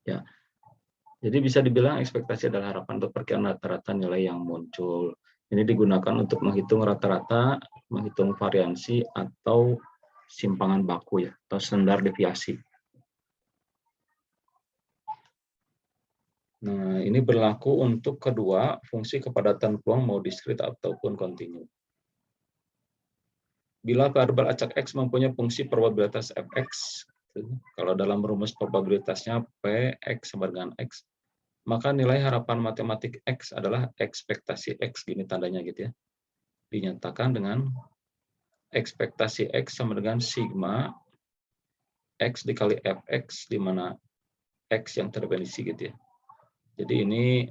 Ya, jadi bisa dibilang ekspektasi adalah harapan untuk perkiraan rata-rata nilai yang muncul. Ini digunakan untuk menghitung rata-rata, menghitung variansi atau simpangan baku ya, atau standar deviasi. Nah, ini berlaku untuk kedua fungsi kepadatan peluang mau diskrit ataupun kontinu. Bila variabel acak X mempunyai fungsi probabilitas Fx, kalau dalam rumus probabilitasnya P X sama dengan X, maka nilai harapan matematik X adalah ekspektasi X, gini tandanya gitu ya. Dinyatakan dengan ekspektasi X sama dengan sigma X dikali Fx, di mana X yang terdefinisi gitu ya. Jadi ini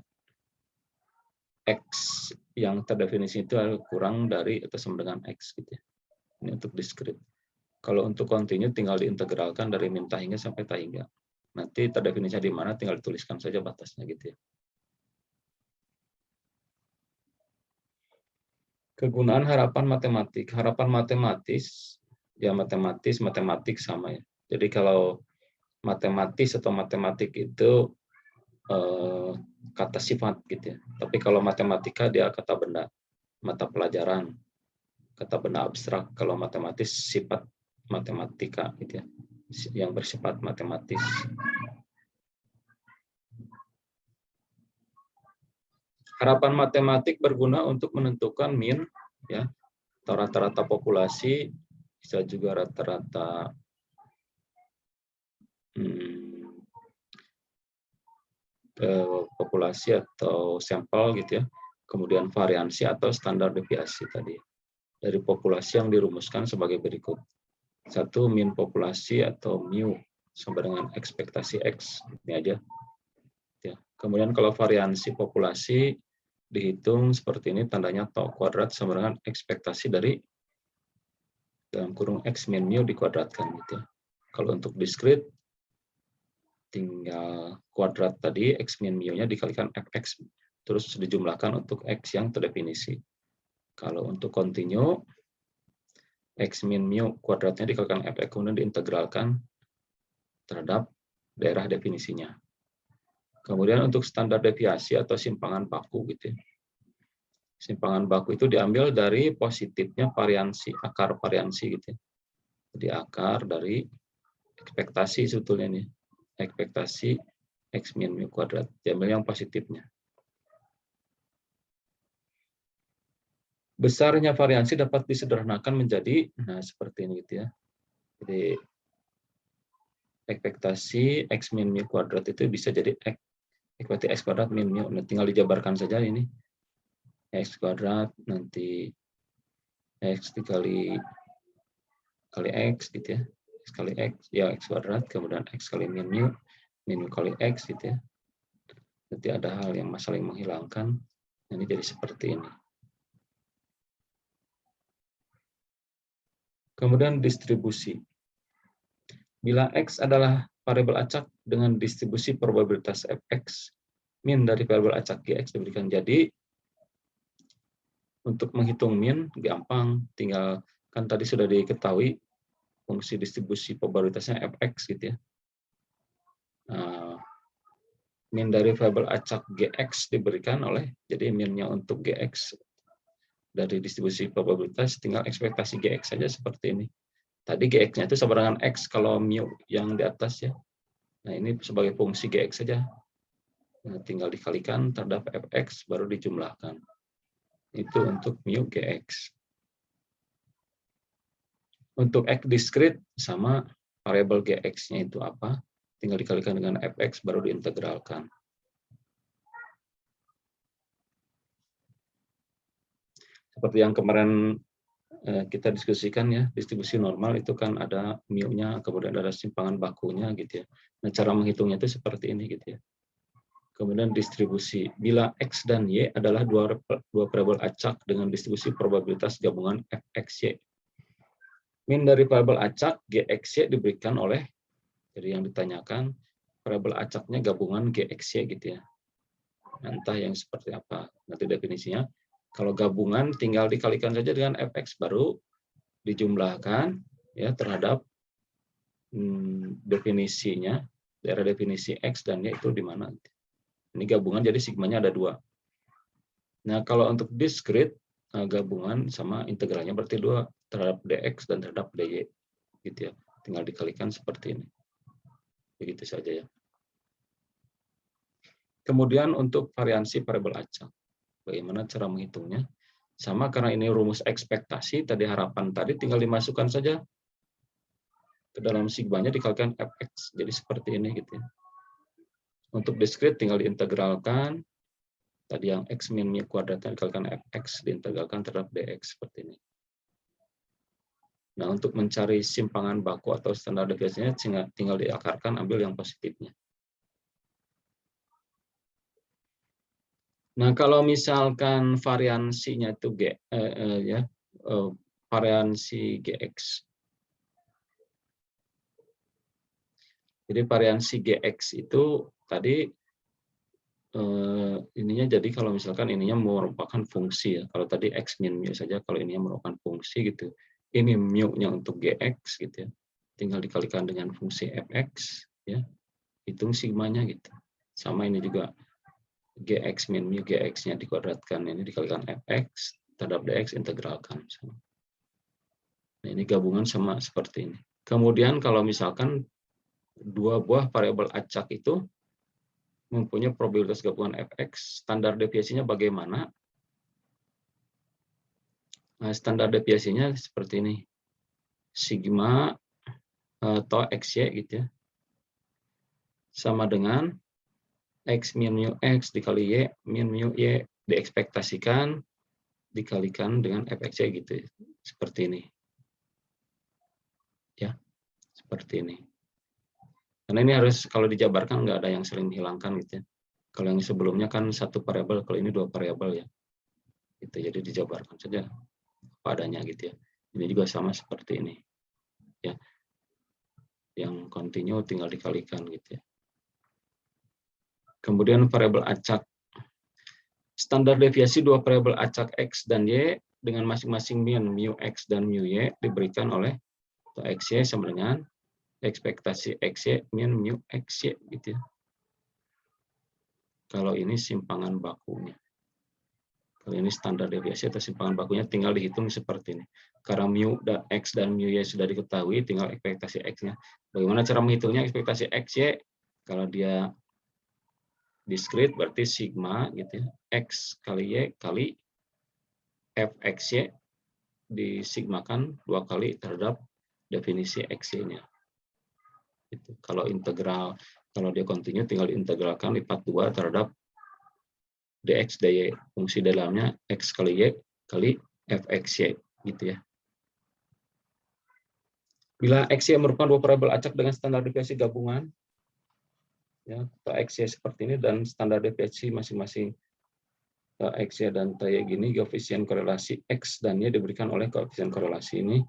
X yang terdefinisi itu kurang dari atau sama dengan X gitu ya. Ini untuk diskrit. Kalau untuk kontinu tinggal diintegralkan dari min hingga sampai hingga. Nanti terdefinisinya di mana tinggal dituliskan saja batasnya gitu ya. Kegunaan harapan matematik. Harapan matematis, ya matematik sama ya. Jadi kalau matematis atau matematik itu kata sifat gitu ya. Tapi kalau matematika dia kata benda, mata pelajaran, kata benda abstrak. Kalau matematis sifat matematika gitu ya, yang bersifat matematis. Harapan matematik berguna untuk menentukan min ya, atau rata-rata populasi, bisa juga rata-rata populasi atau sampel gitu ya. Kemudian variansi atau standar deviasi tadi. Dari populasi yang dirumuskan sebagai berikut. 1, min populasi atau mu sama dengan ekspektasi X. Ini aja. Ya. Kemudian kalau variansi populasi dihitung seperti ini, tandanya tau kuadrat sama dengan ekspektasi dari dalam kurung X min mu dikuadratkan gitu ya. Kalau untuk diskrit tinggal kuadrat tadi X min mu-nya dikalikan Fx terus dijumlahkan untuk X yang terdefinisi. Kalau untuk kontinu X min mu kuadratnya dikalikan Fx kemudian diintegralkan terhadap daerah definisinya. Kemudian untuk standar deviasi atau simpangan baku gitu ya. Simpangan baku itu diambil dari positifnya variansi, akar variansi gitu ya. Jadi akar dari ekspektasi sebetulnya nih. Ekspektasi X min mu kuadrat. Diambil yang positifnya. Besarnya variansi dapat disederhanakan menjadi, nah seperti ini gitu ya. Jadi ekspektasi X min mu kuadrat itu bisa jadi ekspektasi X kuadrat min mu. Nah, tinggal dijabarkan saja ini. X kuadrat nanti X dikali X gitu ya. X kali X, ya X kuadrat, kemudian X kali min mu kali X gitu ya. Nanti ada hal yang saling menghilangkan. Ini jadi seperti ini. Kemudian distribusi. Bila X adalah variabel acak dengan distribusi probabilitas Fx, min dari variabel acak Gx diberikan. Jadi, untuk menghitung min, gampang. Tinggal, kan tadi sudah diketahui fungsi distribusi probabilitasnya Fx gitu ya. Nah, min dari variabel acak Gx diberikan oleh, jadi minnya untuk Gx dari distribusi probabilitas, tinggal ekspektasi Gx saja seperti ini. Tadi Gx-nya itu sama dengan X kalau mu yang di atas ya. Nah ini sebagai fungsi Gx saja. Nah, tinggal dikalikan terhadap Fx baru dijumlahkan. Itu untuk mu Gx. Untuk X diskrit sama variabel Gx-nya itu apa? Tinggal dikalikan dengan Fx baru diintegralkan. Seperti yang kemarin kita diskusikan ya, distribusi normal itu kan ada mu-nya, kemudian ada simpangan bakunya gitu ya. Nah, cara menghitungnya itu seperti ini gitu ya. Kemudian distribusi. Bila X dan Y adalah dua variabel acak dengan distribusi probabilitas gabungan Fxy. Min dari variabel acak Gxy diberikan oleh, jadi yang ditanyakan variabel acaknya gabungan Gxy gitu ya. Entah yang seperti apa. Nanti definisinya. Kalau gabungan tinggal dikalikan saja dengan Fx baru dijumlahkan ya terhadap definisinya daerah definisi X dan Y itu di mana. Ini gabungan, jadi sigmanya ada 2. Nah, kalau untuk discrete, gabungan sama integralnya berarti 2 terhadap dx dan terhadap dy. Gitu ya. Tinggal dikalikan seperti ini. Begitu saja ya. Kemudian untuk variansi variabel acak. Bagaimana cara menghitungnya? Sama, karena ini rumus ekspektasi, tadi harapan tadi tinggal dimasukkan saja ke dalam sigmanya dikalikan fx. Jadi seperti ini gitu ya. Untuk discrete tinggal diintegralkan. Tadi yang x min mu kuadratnya dikalikan fx diintegralkan terhadap dx seperti ini. Nah, untuk mencari simpangan baku atau standar deviasinya tinggal diakarkan, ambil yang positifnya. Nah, kalau misalkan variansinya itu variansi gx. Jadi variansi gx itu tadi ininya, jadi kalau misalkan ininya merupakan fungsi ya. Kalau tadi x min mu saja, kalau ininya merupakan fungsi gitu. Ini mu-nya untuk gx gitu ya. Tinggal dikalikan dengan fungsi fx ya. Hitung sigmanya gitu. Sama ini juga gx min mu, gx-nya dikuadratkan, ini dikalikan fx terhadap dx integralkan. Nah, ini gabungan sama seperti ini. Kemudian kalau misalkan dua buah variabel acak itu mempunyai probabilitas gabungan fx, standar deviasinya bagaimana? Nah, standar deviasinya seperti ini. Sigma atau xy gitu ya. Sama dengan x min mu x dikali y min mu y diekspektasikan dikalikan dengan fxy gitu ya. Seperti ini. Ya, seperti ini. Karena ini harus, kalau dijabarkan nggak ada yang sering dihilangkan gitu ya. Kalau yang sebelumnya kan satu variabel, kalau ini 2 variabel ya. Gitu, jadi dijabarkan saja padanya gitu ya. Ini juga sama seperti ini. Ya. Yang kontinu tinggal dikalikan gitu ya. Kemudian variabel acak. Standar deviasi 2 variabel acak x dan y dengan masing-masing min mu x dan mu y diberikan oleh xy sama dengan ekspektasi xy min mu xy gitu ya. Kalau ini simpangan bakunya. Kalau ini standar deviasi atau simpangan bakunya tinggal dihitung seperti ini. Karena mu dan x dan mu y sudah diketahui, tinggal ekspektasi x-nya. Bagaimana cara menghitungnya ekspektasi xy? Kalau dia discrete berarti sigma gitu ya. X kali y kali fxy disigmakan 2 kali terhadap definisi xy-nya. Gitu. Kalau integral, kalau dia kontinu tinggal diintegralkan lipat 2 terhadap dx dy, fungsi dalamnya x kali y kali fxy gitu ya. Bila xy merupakan 2 variabel acak dengan standar deviasi gabungan ya, atau xy seperti ini dan standar deviasi masing-masing xy dan ty gini, koefisien korelasi x dan y diberikan oleh koefisien korelasi ini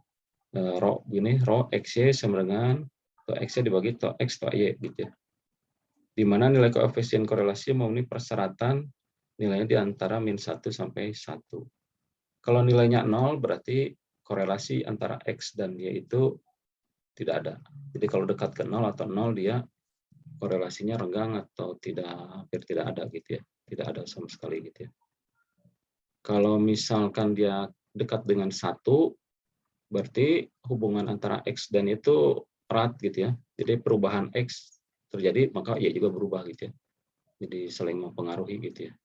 rho gini, rho xy sama dengan xy dibagi x y gitu ya. Di mana nilai koefisien korelasi memenuhi persyaratan nilainya di antara min 1 sampai 1. Kalau nilainya 0 berarti korelasi antara x dan y itu tidak ada. Jadi kalau dekat ke 0 atau 0 dia korelasinya renggang atau hampir tidak ada gitu ya. Tidak ada sama sekali gitu ya. Kalau misalkan dia dekat dengan 1 berarti hubungan antara x dan y itu erat gitu ya. Jadi perubahan x terjadi maka y juga berubah gitu ya. Jadi saling mempengaruhi gitu ya.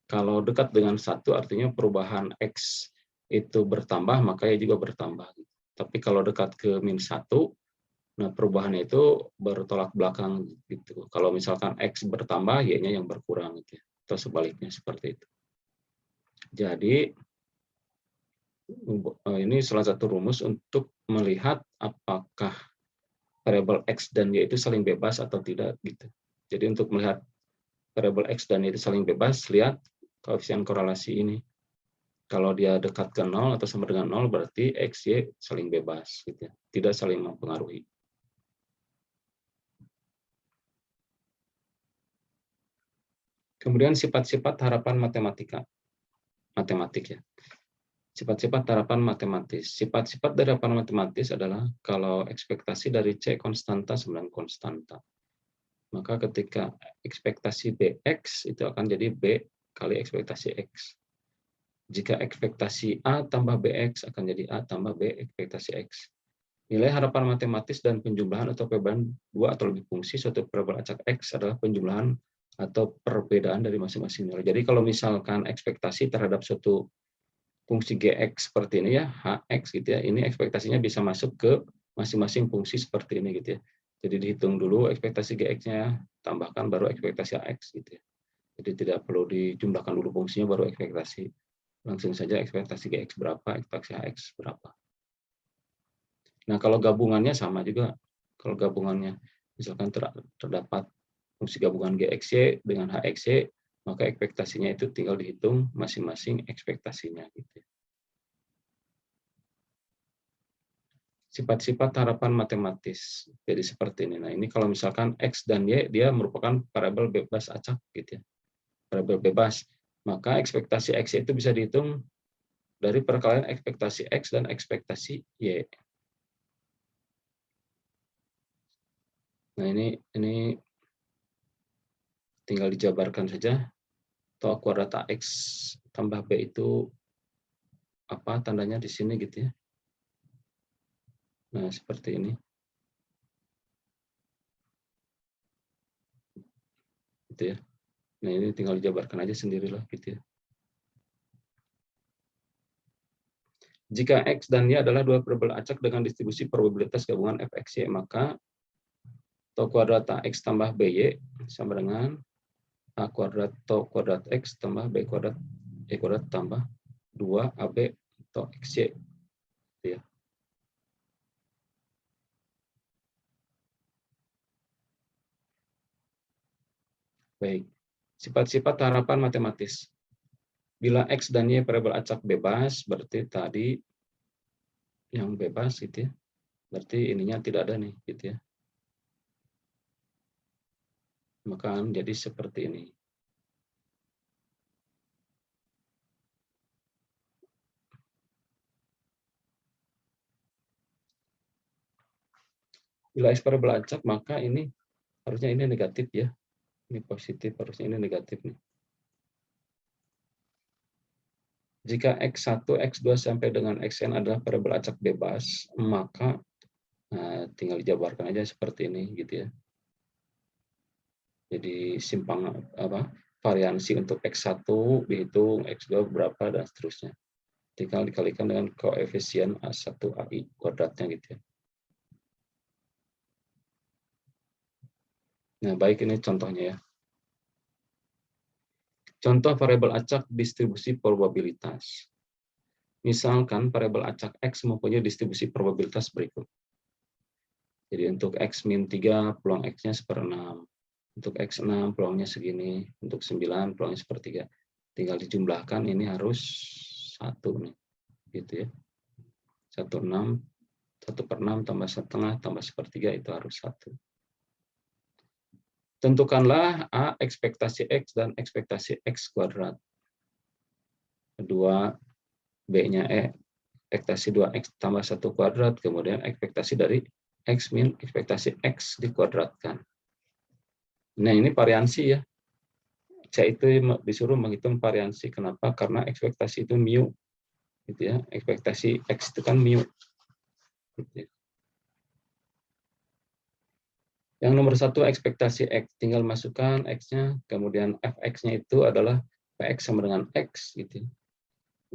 Kalau dekat dengan 1 artinya perubahan X itu bertambah, maka Y juga bertambah. Tapi kalau dekat ke min 1, nah perubahannya itu bertolak belakang. Gitu. Kalau misalkan X bertambah, Y-nya yang berkurang. Gitu. Atau sebaliknya seperti itu. Jadi, ini salah satu rumus untuk melihat apakah variabel X dan Y itu saling bebas atau tidak. Gitu. Jadi untuk melihat variabel X dan Y itu saling bebas, lihat koefisien korelasi ini. Kalau dia dekat ke 0 atau sama dengan 0 berarti X, Y saling bebas. Gitu ya. Tidak saling mempengaruhi. Kemudian sifat-sifat harapan matematik ya. Sifat-sifat harapan matematis. Sifat-sifat dari harapan matematis adalah kalau ekspektasi dari C konstanta sama dengan konstanta. Maka ketika ekspektasi BX itu akan jadi B kali ekspektasi X. Jika ekspektasi A tambah BX akan jadi A tambah B ekspektasi X. Nilai harapan matematis dan penjumlahan atau perbedaan dua atau lebih fungsi suatu variabel acak X adalah penjumlahan atau perbedaan dari masing-masing nilai. Jadi kalau misalkan ekspektasi terhadap suatu fungsi GX seperti ini ya, HX gitu ya, ini ekspektasinya bisa masuk ke masing-masing fungsi seperti ini gitu ya. Jadi dihitung dulu ekspektasi GX-nya, tambahkan baru ekspektasi AX gitu ya. Jadi tidak perlu dijumlahkan dulu fungsinya baru ekspektasi. Langsung saja ekspektasi GX berapa, ekspektasi HX berapa. Nah, kalau gabungannya sama juga. Kalau gabungannya misalkan terdapat fungsi gabungan GXY dengan HXY, maka ekspektasinya itu tinggal dihitung masing-masing ekspektasinya gitu. Sifat-sifat harapan matematis. Jadi seperti ini. Nah, ini kalau misalkan X dan Y dia merupakan variabel bebas acak gitu ya. Variabel bebas. Maka ekspektasi X itu bisa dihitung dari perkalian ekspektasi X dan ekspektasi Y. Nah, ini tinggal dijabarkan saja. Toh kuadrat AX tambah B itu apa tandanya di sini gitu ya. Nah, seperti ini. Gitu ya. Nah, ini tinggal dijabarkan aja sendirilah gitu ya. Jika X dan Y adalah dua variabel acak dengan distribusi probabilitas gabungan fx, y, maka tau kuadrat AX tambah BY sama dengan A kuadrat tau kuadrat X tambah B kuadrat Y kuadrat tambah 2 AB tau XY. Gitu ya. Baik. Sifat-sifat harapan matematis. Bila X dan Y variabel acak bebas, berarti tadi yang bebas gitu ya. Berarti ininya tidak ada nih gitu ya. Maka jadi seperti ini. Bila X variabel acak, maka ini harusnya ini negatif ya. Ini positif, harusnya ini negatif nih. Jika X1, X2 sampai dengan Xn adalah variabel acak bebas, maka tinggal dijabarkan aja seperti ini gitu ya. Jadi simpang apa variansi untuk X1 dihitung, X2 berapa dan seterusnya. Tinggal dikalikan dengan koefisien A1 AI kuadratnya gitu ya. Nah, baik ini contohnya ya. Contoh variabel acak distribusi probabilitas. Misalkan variabel acak X mempunyai distribusi probabilitas berikut. Jadi untuk X-3 peluang X-nya 1/6. Untuk X6 peluangnya segini. Untuk 9 peluangnya 1/3. Tinggal dijumlahkan ini harus 1 nih. Gitu ya. 1/6, 1/6 tambah setengah tambah 1/3 itu harus 1. Tentukanlah A ekspektasi X dan ekspektasi X kuadrat. Kedua, B-nya ekspektasi 2X tambah 1 kuadrat, kemudian ekspektasi dari X min ekspektasi X dikuadratkan. Nah, ini variansi ya. Saya itu disuruh menghitung variansi. Kenapa? Karena ekspektasi itu mu. Gitu ya. Ekspektasi X itu kan mu. Gitu ya. Yang nomor 1 ekspektasi X. Tinggal masukkan X-nya, kemudian Fx-nya itu adalah Px sama dengan X. Gitu ya.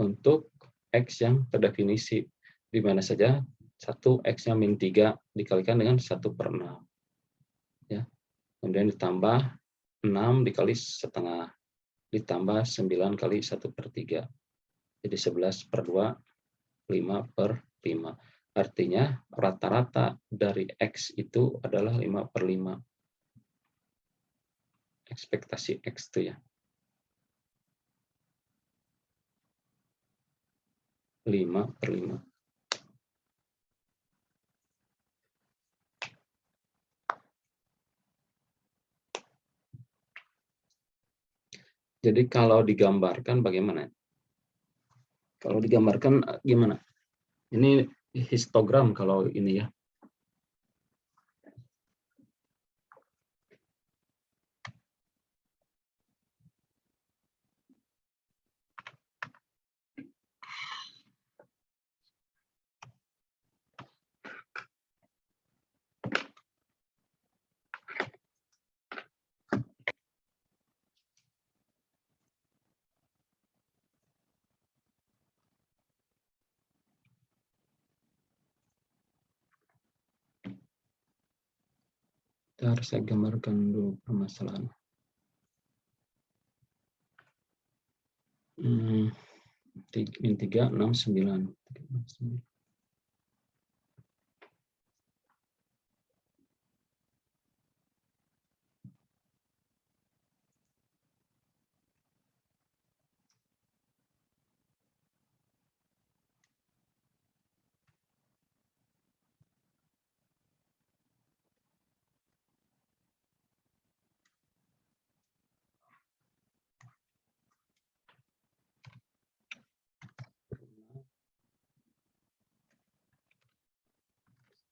Untuk X yang terdefinisi. Di mana saja 1 X-nya min 3 dikalikan dengan 1/6. Ya. Kemudian ditambah 6 dikali setengah. Ditambah 9 kali 1/3. Jadi 11/2, 5/5. Artinya rata-rata dari X itu adalah 5/5. Ekspektasi X itu ya. 5/5. Jadi kalau digambarkan bagaimana? Kalau digambarkan gimana? Ini histogram kalau ini ya. Bentar, saya gambarkan dulu permasalahan. Min 3, 6, 9.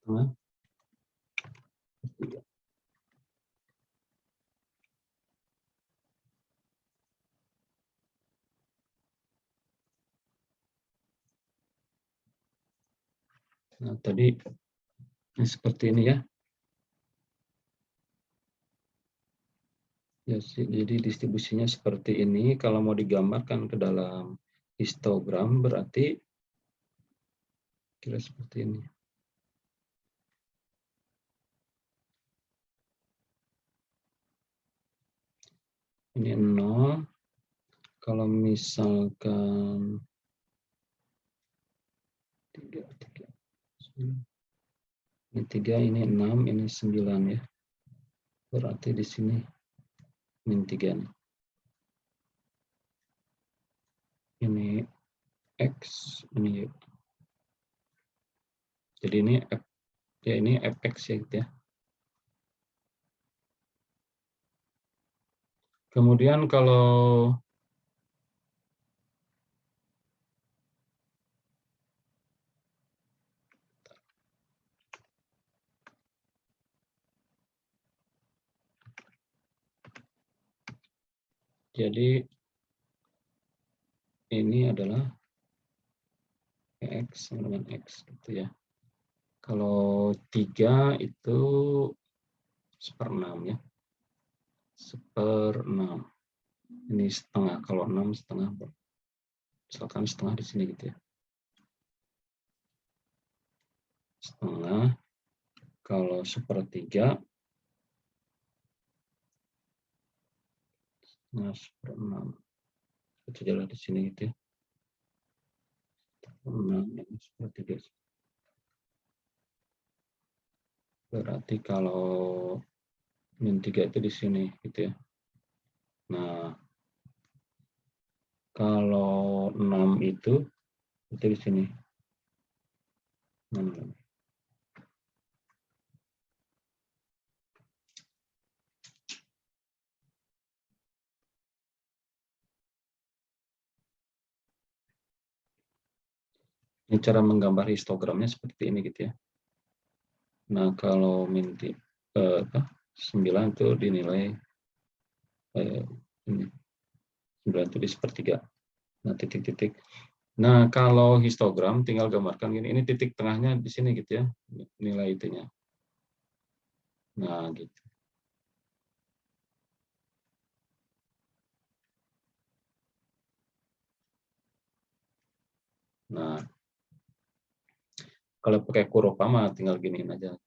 Setengah. Nah, tadi seperti ini ya. Ya, jadi distribusinya seperti ini. Kalau mau digambarkan ke dalam histogram berarti kira seperti ini. Ini 0. Kalau misalkan 3, 3. Ini 3, ini 6, ini 9 ya. Berarti di sini min 3 nih. Ini X, ini Y. Jadi ini F, ya ini fx ya gitu ya. Kemudian kalau jadi ini adalah X sama dengan X gitu ya. Kalau 3 itu 1/6 ya. 1/6. Ini setengah, kalau 6 setengah. Misalkan setengah di sini gitu ya. Setengah. Kalau 1/3, nah 1/6. Itu jalan di sini gitu ya. 6 ini 1/3. Berarti kalau min 3 itu di sini gitu ya. Nah, kalau 6 itu di sini. 6. Ini cara menggambar histogramnya seperti ini gitu ya. Nah, kalau min 9 itu dinilai ini 9 itu di 1/3. Nah, titik-titik. Nah, kalau histogram tinggal gambarkan gini. Ini titik tengahnya di sini gitu ya. Nilai itunya. Nah, gitu. Nah, kalau pakai kurva mah tinggal giniin aja.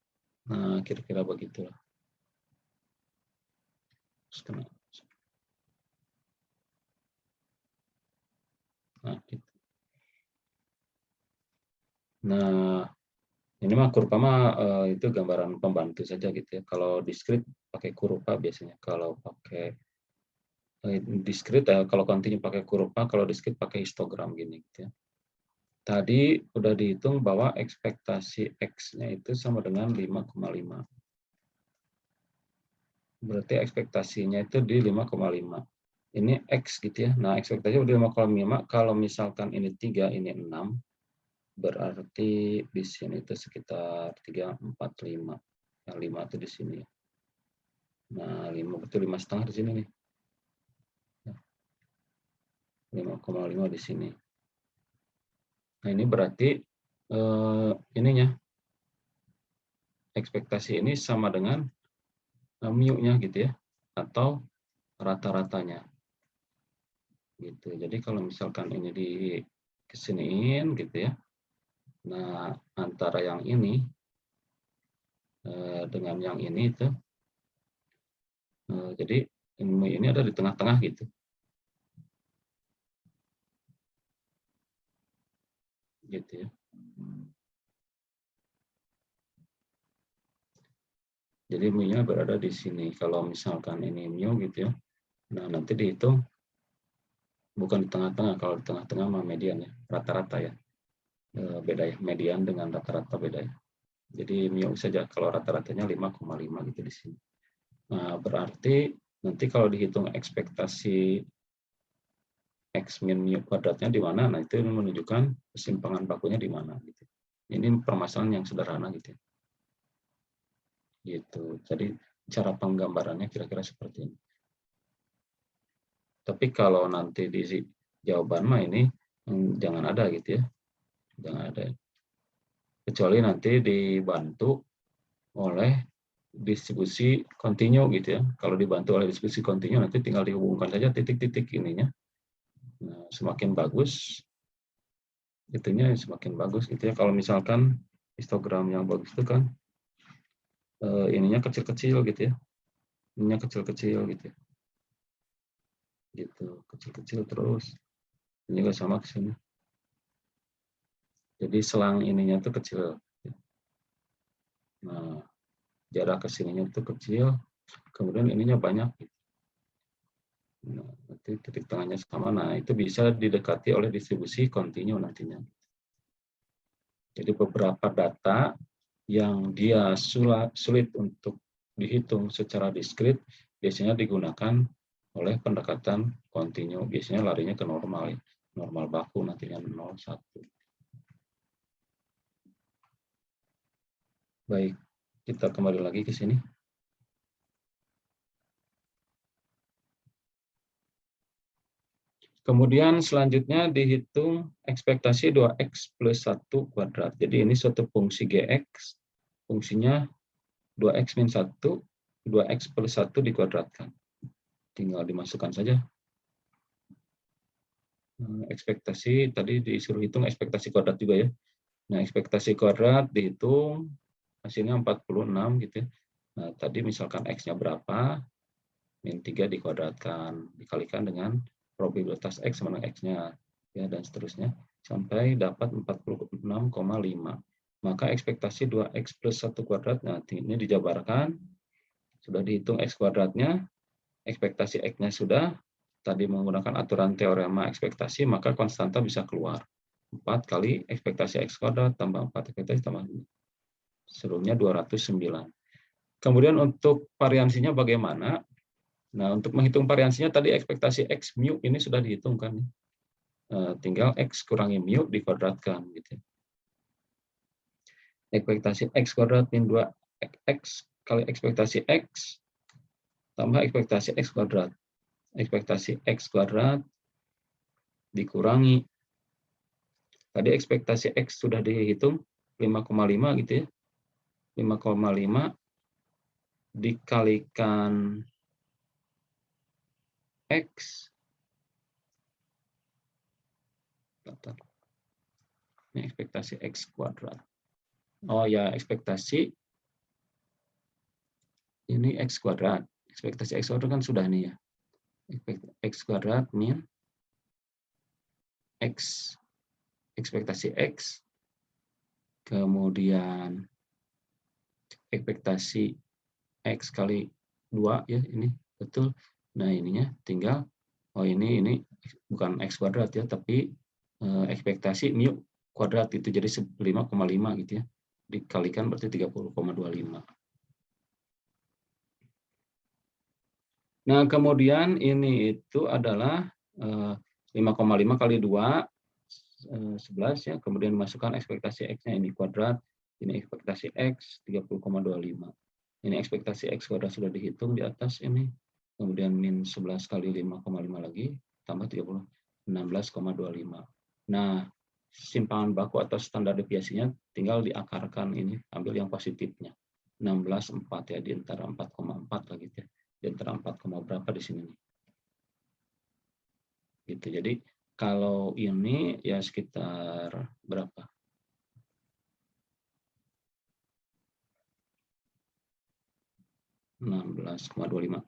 Nah, kira-kira begitulah. Nah, gitu. Nah, ini mah kurva mah itu gambaran pembantu saja gitu ya. Kalau discrete pakai kurva biasanya. Kalau pakai discrete kalau continue pakai kurva, kalau discrete pakai histogram gini gitu ya. Tadi udah dihitung bahwa ekspektasi X-nya itu sama dengan 5,5. Berarti ekspektasinya itu di 5,5. Ini X gitu ya. Nah, ekspektasinya di 5,5. Kalau misalkan ini 3, ini 6. Berarti di sini itu sekitar 3, 4, 5. Yang 5 itu di sini. Nah, 5 betul 5,5 di sini nih. 5,5 di sini. Nah, ini berarti ininya ekspektasi ini sama dengan mu-nya gitu ya, atau rata-ratanya. Gitu. Jadi kalau misalkan ini di kesiniin gitu ya. Nah, antara yang ini dengan yang ini itu Jadi ini ada di tengah-tengah gitu. Gitu ya. Jadi mu-nya berada di sini. Kalau misalkan ini mu gitu ya. Nah, nanti dihitung bukan di tengah-tengah. Kalau di tengah-tengah mah median ya, rata-rata ya. Beda ya, median dengan rata-rata beda ya. Jadi mu saja kalau rata-ratanya 5,5 gitu di sini. Nah, berarti nanti kalau dihitung ekspektasi X min mu kuadratnya di mana, nah itu menunjukkan kesimpangan bakunya di mana. Gitu. Ini permasalahan yang sederhana gitu. Gitu. Jadi cara penggambarannya kira-kira seperti ini. Tapi kalau nanti di jawaban mah ini jangan ada gitu ya, jangan ada. Kecuali nanti dibantu oleh distribusi kontinu gitu ya. Kalau dibantu oleh distribusi kontinu nanti tinggal dihubungkan saja titik-titik ininya. Nah, semakin bagus itunya semakin bagus gitu ya. Kalau misalkan histogram yang bagus itu kan ininya kecil-kecil gitu ya. Ininya kecil-kecil gitu ya. Gitu, kecil-kecil terus. Ini juga sama ke sini. Jadi selang ininya tuh kecil. Nah, jarak ke sininya tuh kecil, kemudian ininya banyak. Nah, nanti titik tengahnya sama. Nah, itu bisa didekati oleh distribusi kontinu nantinya. Jadi beberapa data yang dia sulit untuk dihitung secara diskrit biasanya digunakan oleh pendekatan kontinu. Biasanya larinya ke normal, normal baku nantinya 0,1. Baik, kita kembali lagi ke sini. Kemudian selanjutnya dihitung ekspektasi 2x plus 1 kuadrat. Jadi ini suatu fungsi gx, fungsinya 2x min 1, 2x plus 1 dikuadratkan. Tinggal dimasukkan saja. Ekspektasi, tadi disuruh hitung ekspektasi kuadrat juga ya. Nah, ekspektasi kuadrat dihitung, hasilnya 46 gitu ya. Nah, tadi misalkan x-nya berapa, min 3 dikuadratkan, dikalikan dengan probabilitas X sama dengan X-nya, ya, dan seterusnya, sampai dapat 46,5. Maka ekspektasi 2X plus 1 kuadrat, nah ini dijabarkan, sudah dihitung X kuadratnya, ekspektasi X-nya sudah, tadi menggunakan aturan teorema ekspektasi, maka konstanta bisa keluar. 4 kali ekspektasi X kuadrat, tambah 4 ekspektasi, tambah seluruhnya 209. Kemudian untuk variansinya bagaimana? Nah, untuk menghitung variansinya tadi ekspektasi X mu ini sudah dihitungkan. Tinggal X kurangi mu dikuadratkan. Gitu. Ekspektasi X kuadrat min 2X kali ekspektasi X tambah ekspektasi X kuadrat. Ekspektasi X kuadrat dikurangi. Tadi ekspektasi X sudah dihitung 5,5 gitu ya. 5,5 dikalikan X. Ini ekspektasi X kuadrat. Oh ya, ekspektasi ini X kuadrat. Ekspektasi X kuadrat kan sudah nih ya. X kuadrat min X. Ekspektasi X. Kemudian ekspektasi X kali 2 ya ini. Betul. Nah, ininya tinggal ini bukan X kuadrat ya, tapi ekspektasi mu kuadrat itu jadi 5,5 gitu ya. Dikalikan berarti 30,25. Nah, kemudian ini itu adalah 5,5 kali 2, 11 ya. Kemudian masukkan ekspektasi X-nya ini kuadrat, ini ekspektasi X 30,25. Ini ekspektasi X kuadrat sudah dihitung di atas ini. Kemudian min 11 kali 5,5 lagi, tambah 30, 16,25. Nah, simpangan baku atau standar deviasinya tinggal diakarkan ini, ambil yang positifnya. 16,4 ya, di antara 4,4 lagi ya. Di antara 4, berapa di sini nih. Gitu. Jadi kalau ini ya sekitar berapa? -16,25.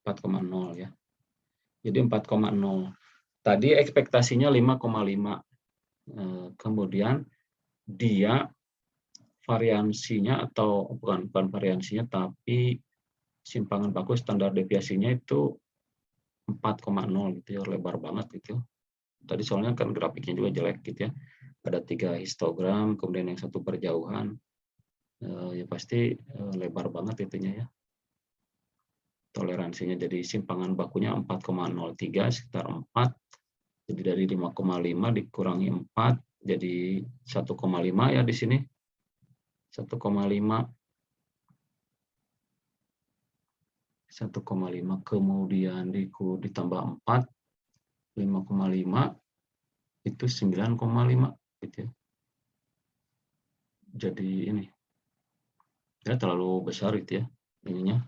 4,0 ya. Jadi 4,0. Tadi ekspektasinya 5,5. Kemudian dia variansinya atau bukan variansinya, tapi simpangan baku standar deviasinya itu 4,0 gitu ya, lebar banget gitu. Tadi soalnya kan grafiknya juga jelek gitu ya. Ada 3 histogram, kemudian yang satu perjauhan. Ya pasti lebar banget itunya ya. Toleransinya jadi simpangan bakunya 4,03 sekitar 4. Jadi dari 5,5 dikurangi 4 jadi 1,5 ya di sini. 1,5 kemudian ditambah 4 5,5 itu 9,5 gitu ya. Jadi ini ya terlalu besar itu ya ininya.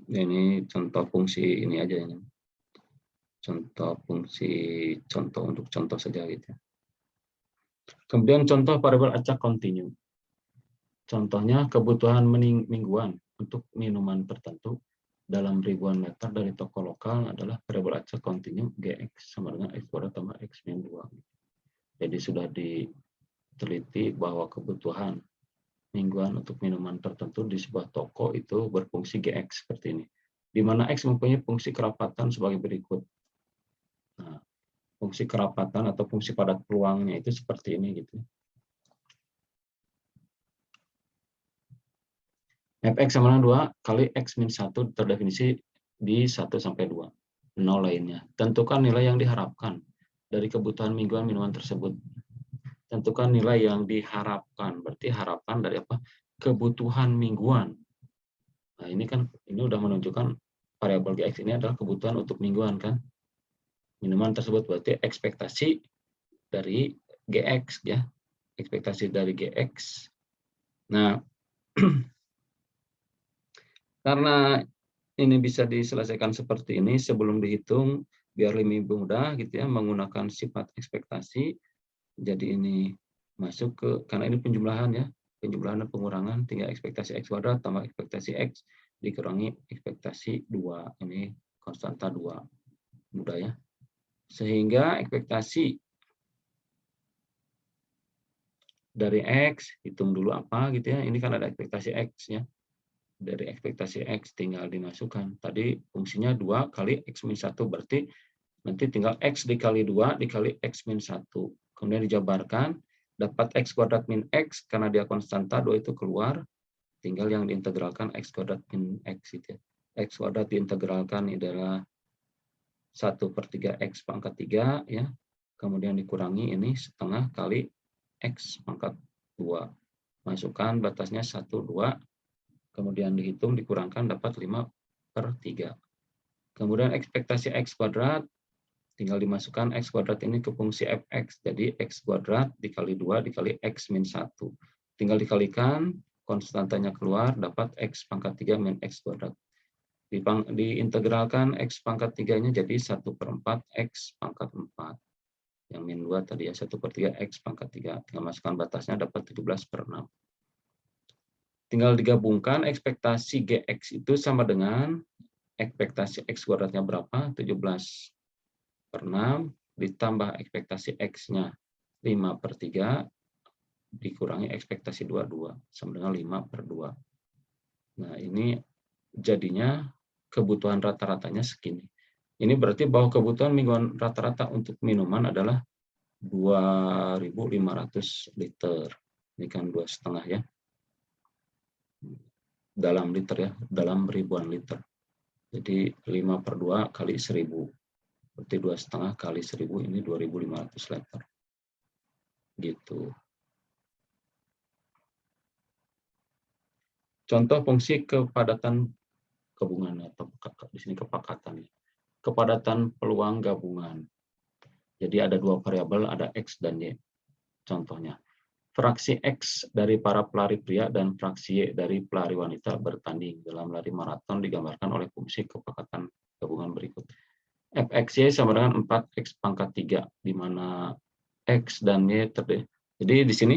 Ini contoh fungsi ini aja ini. Contoh untuk contoh saja gitu ya. Kemudian contoh variabel acak kontinu. Contohnya kebutuhan mingguan untuk minuman tertentu dalam ribuan meter dari toko lokal adalah variabel acak kontinu Gx sama dengan X kuadrat tambah X min 2. Jadi sudah diteliti bahwa kebutuhan mingguan untuk minuman tertentu di sebuah toko itu berfungsi Gx seperti ini. Di mana X mempunyai fungsi kerapatan sebagai berikut. Nah, fungsi kerapatan atau fungsi padat peluangnya itu seperti ini gitu. Fx sama dengan 2 kali X min 1 terdefinisi di 1 sampai 2. 0 lainnya. Tentukan nilai yang diharapkan dari kebutuhan mingguan minuman tersebut. Tentukan nilai yang diharapkan. Berarti harapan dari apa? Kebutuhan mingguan. Nah, ini kan ini udah menunjukkan variabel Gx ini adalah kebutuhan untuk mingguan kan. Minuman tersebut berarti ekspektasi dari Gx ya. Ekspektasi dari Gx. Nah, karena ini bisa diselesaikan seperti ini sebelum dihitung biar lebih mudah gitu ya menggunakan sifat ekspektasi. Jadi ini masuk ke karena ini penjumlahan ya, penjumlahan dan pengurangan tinggal ekspektasi X kuadrat tambah ekspektasi X dikurangi ekspektasi 2. Ini konstanta 2. Mudah ya. Sehingga ekspektasi dari X hitung dulu apa gitu ya. Ini kan ada ekspektasi X ya. Dari ekspektasi X tinggal dimasukkan. Tadi fungsinya 2 kali X min 1. Berarti nanti tinggal X dikali 2 dikali X min 1. Kemudian dijabarkan. Dapat X kuadrat min X. Karena dia konstanta 2 itu keluar. Tinggal yang diintegralkan X kuadrat min X. Gitu ya. X kuadrat diintegralkan adalah 1/3 X pangkat 3. Ya. Kemudian dikurangi ini setengah kali X pangkat 2. Masukkan batasnya 1, 2. Kemudian dihitung, dikurangkan, dapat 5/3. Kemudian ekspektasi X kuadrat, tinggal dimasukkan X kuadrat ini ke fungsi Fx. Jadi X kuadrat dikali 2 dikali X min 1. Tinggal dikalikan, konstantanya keluar, dapat X pangkat 3 min X kuadrat. Diintegralkan X pangkat 3-nya jadi 1/4 X pangkat 4. Yang min 2 tadi ya, 1/3 X pangkat 3. Tinggal masukkan batasnya, dapat 17/6. Tinggal digabungkan ekspektasi Gx itu sama dengan ekspektasi X kuadratnya berapa? 17/6 ditambah ekspektasi X-nya 5/3 dikurangi ekspektasi 22 sama dengan 5/2. Nah, ini jadinya kebutuhan rata-ratanya segini. Ini berarti bahwa kebutuhan mingguan rata-rata untuk minuman adalah 2.500 liter. Ini kan 2,5 ya. Dalam liter ya, dalam ribuan liter. Jadi 5/2 kali 1000. Berarti 2,5 kali 1000 ini 2.500 liter. Gitu. Contoh fungsi kepadatan gabungan atau di sini kepakatan. Kepadatan peluang gabungan. Jadi ada 2 variabel, ada X dan Y. Contohnya, fraksi X dari para pelari pria dan fraksi Y dari pelari wanita bertanding dalam lari maraton digambarkan oleh fungsi kepakatan gabungan berikut. Fxy sama dengan 4X pangkat 3, di mana X dan Y terdiri. Jadi di sini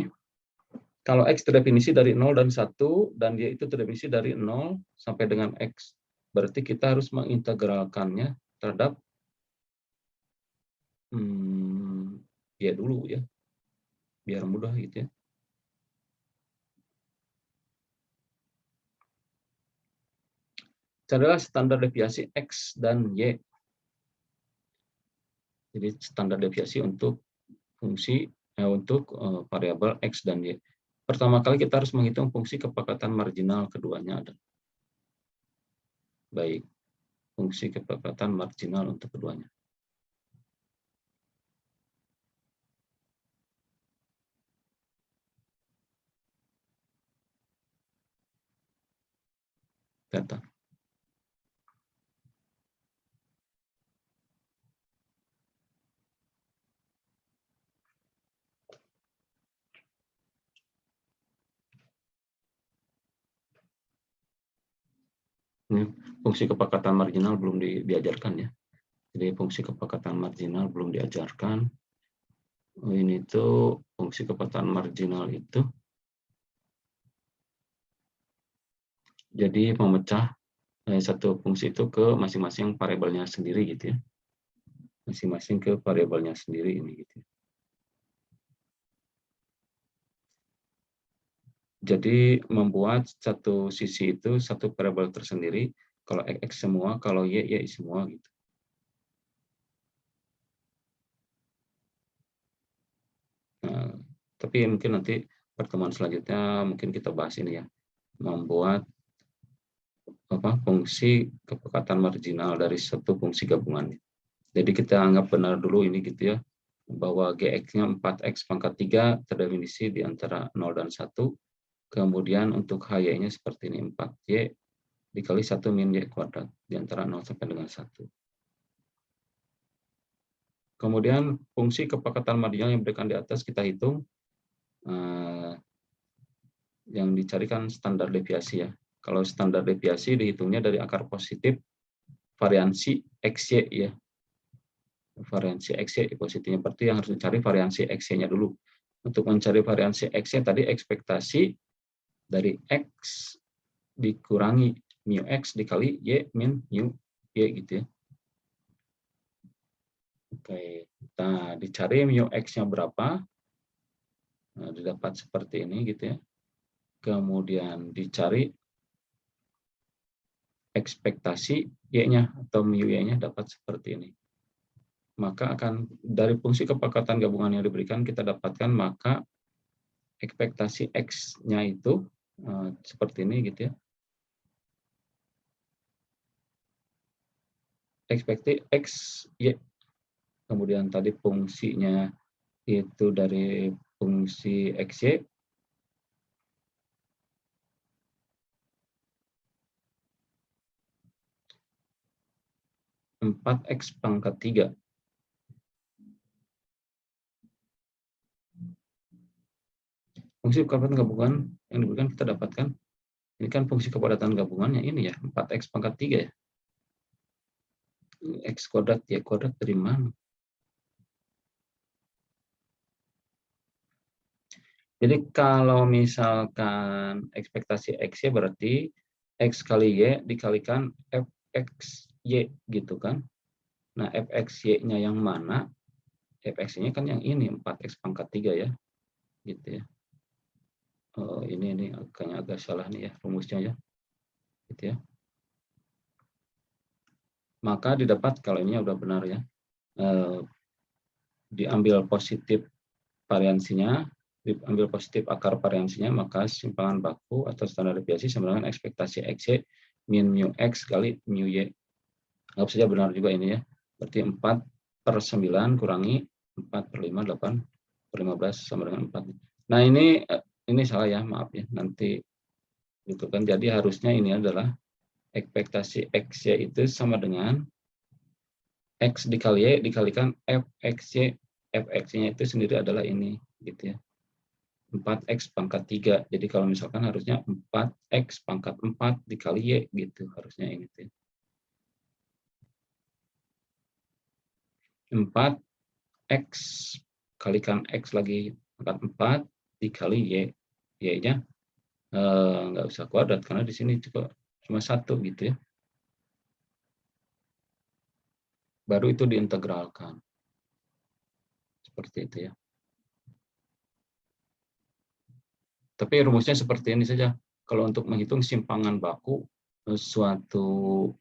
Kalau X terdefinisi dari 0 dan 1, dan Y itu terdefinisi dari 0 sampai dengan X. Berarti kita harus mengintegralkannya terhadap Y dulu ya, biar mudah gitu ya. Carilah standar deviasi X dan Y. Jadi standar deviasi untuk fungsi untuk variabel X dan Y. Pertama kali kita harus menghitung fungsi kepekatan marginal keduanya ada. Baik, fungsi kepekatan marginal untuk keduanya. Data. Ini fungsi kepekatan marginal belum diajarkan ya. Jadi fungsi kepekatan marginal belum diajarkan. Ini tuh fungsi kepekatan marginal itu jadi memecah satu fungsi itu ke masing-masing variabelnya sendiri gitu ya. Masing-masing ke variabelnya sendiri ini gitu. Jadi membuat satu sisi itu satu variabel tersendiri, kalau X semua, kalau Y semua gitu. Nah, tapi mungkin nanti pertemuan selanjutnya mungkin kita bahas ini ya, membuat fungsi kepekatan marginal dari satu fungsi gabungan. Jadi kita anggap benar dulu ini gitu ya, bahwa Gx-nya 4x pangkat 3 terdefinisi di antara 0 dan 1. Kemudian untuk HY-nya seperti ini, 4Y dikali 1 min Y kuadrat di antara 0 sampai dengan 1. Kemudian fungsi kepekatan marginal yang diberikan di atas kita hitung, yang dicarikan standar deviasi ya. Kalau standar deviasi dihitungnya dari akar positif variansi XY ya. Variansi XY positifnya, berarti yang harus dicari variansi XY-nya dulu. Untuk mencari variansi XY tadi ekspektasi dari X dikurangi mu X dikali Y min mu Y gitu ya. Oke, nah dicari mu X-nya berapa, nah, didapat seperti ini gitu ya. Kemudian dicari ekspektasi Y-nya atau mu Y-nya dapat seperti ini. Maka akan dari fungsi kepekatan gabungan yang diberikan kita dapatkan, maka ekspektasi X-nya itu seperti ini gitu ya. Ekspektasi X, Y. Kemudian tadi fungsinya itu dari fungsi XY, 4x pangkat 3. Fungsi kepadatan gabungan yang diberikan kita dapatkan, ini kan fungsi kepadatan gabungannya ini ya, 4x pangkat 3 ya. X kuadrat, Y kuadrat dari mana? Jadi kalau misalkan ekspektasi X ya berarti X kali Y dikalikan FXY gitu kan. Nah FXY-nya yang mana? FXY-nya kan yang ini 4x pangkat 3 ya. Gitu ya. Oh, ini kayaknya agak salah nih ya rumusnya ya. Gitu ya. Maka didapat kalau ini udah benar ya. Diambil positif variansinya, diambil positif akar variansinya, maka simpangan baku atau standar deviasi sama dengan ekspektasi XY min mu X kali mu Y. Anggap saja benar juga ini ya. Berarti 4/9 kurangi 4/5, 8/15 sama dengan 4. Nah ini salah ya, maaf ya. Nanti gitu kan. Jadi harusnya ini adalah ekspektasi XY itu sama dengan X dikali Y dikalikan FXY. FX-nya itu sendiri adalah ini gitu ya. 4x pangkat 3. Jadi kalau misalkan harusnya 4x pangkat 4 dikali Y gitu harusnya ini. 4x kalikan X lagi pangkat 4 dikali Y. y-nya nggak usah kuadrat karena di sini cuma 1 gitu ya. Baru itu diintegralkan. Seperti itu ya. Tapi rumusnya seperti ini saja. Kalau untuk menghitung simpangan baku suatu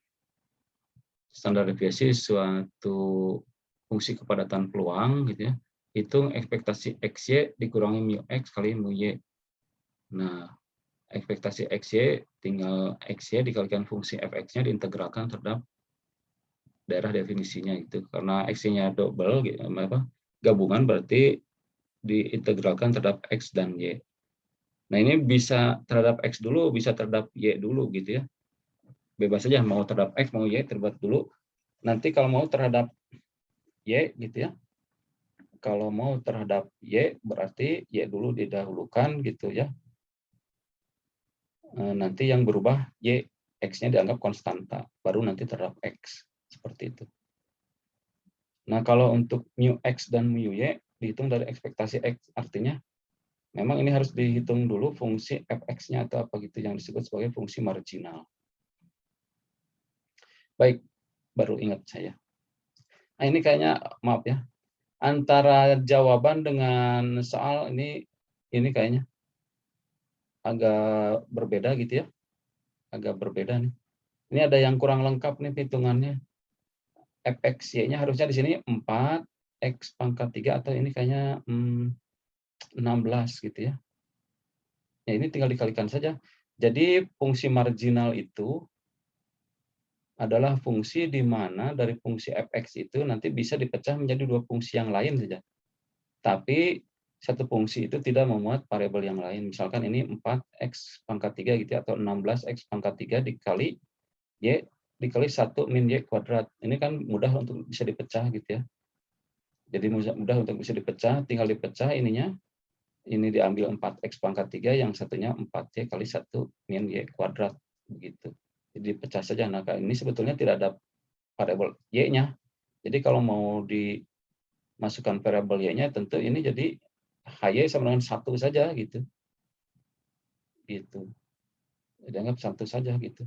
standar deviasi suatu fungsi kepadatan peluang gitu ya, hitung ekspektasi XY dikurangi mu X kali mu Y. Nah, ekspektasi XY tinggal XY dikalikan fungsi fx-nya diintegralkan terhadap daerah definisinya itu. Karena XY-nya double gitu, gabungan berarti diintegralkan terhadap X dan Y. Nah, ini bisa terhadap X dulu, bisa terhadap Y dulu gitu ya. Bebas saja mau terhadap X mau Y terhadap dulu. Nanti kalau mau terhadap Y gitu ya. Kalau mau terhadap Y berarti Y dulu didahulukan gitu ya. Nanti yang berubah Y, X-nya dianggap konstanta, baru nanti terhadap X. Seperti itu. Nah, kalau untuk mu X dan mu Y dihitung dari ekspektasi X, artinya memang ini harus dihitung dulu fungsi fx-nya atau apa gitu yang disebut sebagai fungsi marginal. Baik, baru ingat saya. Nah, ini kayaknya maaf ya. Antara jawaban dengan soal ini kayaknya agak berbeda gitu ya. Agak berbeda nih. Ini ada yang kurang lengkap nih hitungannya. fx-y-nya harusnya di sini 4 x pangkat 3 atau ini kayaknya 16 gitu ya. Ya, ini tinggal dikalikan saja. Jadi fungsi marginal itu adalah fungsi di mana dari fungsi fx itu nanti bisa dipecah menjadi dua fungsi yang lain saja. Tapi satu fungsi itu tidak memuat variabel yang lain. Misalkan ini 4x pangkat 3 gitu ya, atau 16x pangkat 3 dikali y dikali 1 min y kuadrat. Ini kan mudah untuk bisa dipecah gitu ya. Jadi mudah untuk bisa dipecah, tinggal dipecah ininya. Ini diambil 4x pangkat 3, yang satunya 4y kali 1 min y kuadrat begitu. Jadi pecah saja. Nah, ini sebetulnya tidak ada variabel y-nya. Jadi kalau mau dimasukkan variabel y-nya tentu ini jadi hy sama dengan 1 saja gitu. Gitu. Jadi anggap 1 saja gitu.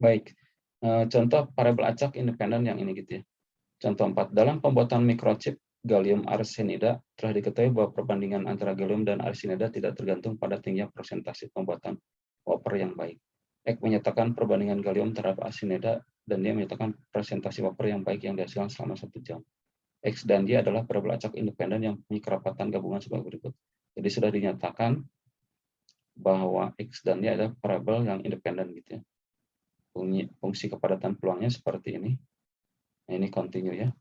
Baik. Contoh variabel acak independen yang ini gitu ya. Contoh 4. Dalam pembuatan mikrochip gallium arsenida telah diketahui bahwa perbandingan antara gallium dan arsenida tidak tergantung pada tingginya persentase pembuatan wafer yang baik. X menyatakan perbandingan gallium terhadap arsenida dan dia menyatakan presentasi wafer yang baik yang dihasilkan selama 1 jam. X dan Y adalah variabel acak independen yang punya kerapatan gabungan sebagai berikut. Jadi sudah dinyatakan bahwa X dan Y adalah variabel yang independen gitu ya. Fungsi kepadatan peluangnya seperti ini. Nah, ini continue ya.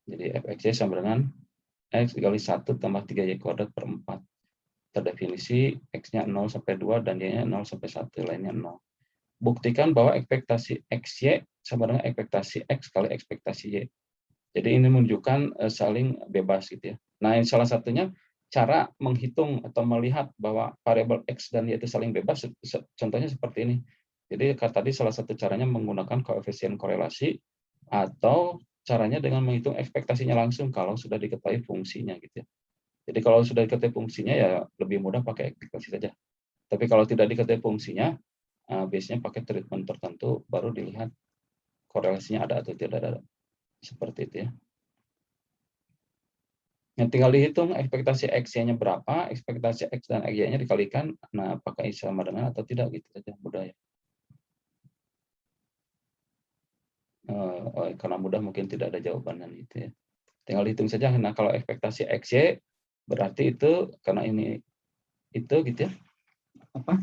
Jadi fx-y sama dengan x dikali 1 tambah 3y kuadrat per 4. Terdefinisi x-nya 0 sampai 2 dan y-nya 0 sampai 1, lainnya 0. Buktikan bahwa ekspektasi xy sama dengan ekspektasi x kali ekspektasi y. Jadi ini menunjukkan saling bebas gitu ya. Nah, ini salah satunya cara menghitung atau melihat bahwa variabel x dan y itu saling bebas, contohnya seperti ini. Jadi tadi salah satu caranya menggunakan koefisien korelasi atau caranya dengan menghitung ekspektasinya langsung kalau sudah diketahui fungsinya gitu ya. Jadi kalau sudah diketahui fungsinya ya lebih mudah pakai ekspektasi saja. Tapi kalau tidak diketahui fungsinya, biasanya pakai treatment tertentu baru dilihat korelasinya ada atau tidak ada. Seperti itu ya. Yang tinggal dihitung ekspektasi X-nya berapa, ekspektasi X dan Y-nya dikalikan, nah apakah sama dengan atau tidak gitu saja, mudah ya. Karena mudah mungkin tidak ada jawabannya gitu ya. Tinggal hitung saja. Nah, kalau ekspektasi XY berarti itu karena ini itu gitu ya. Apa?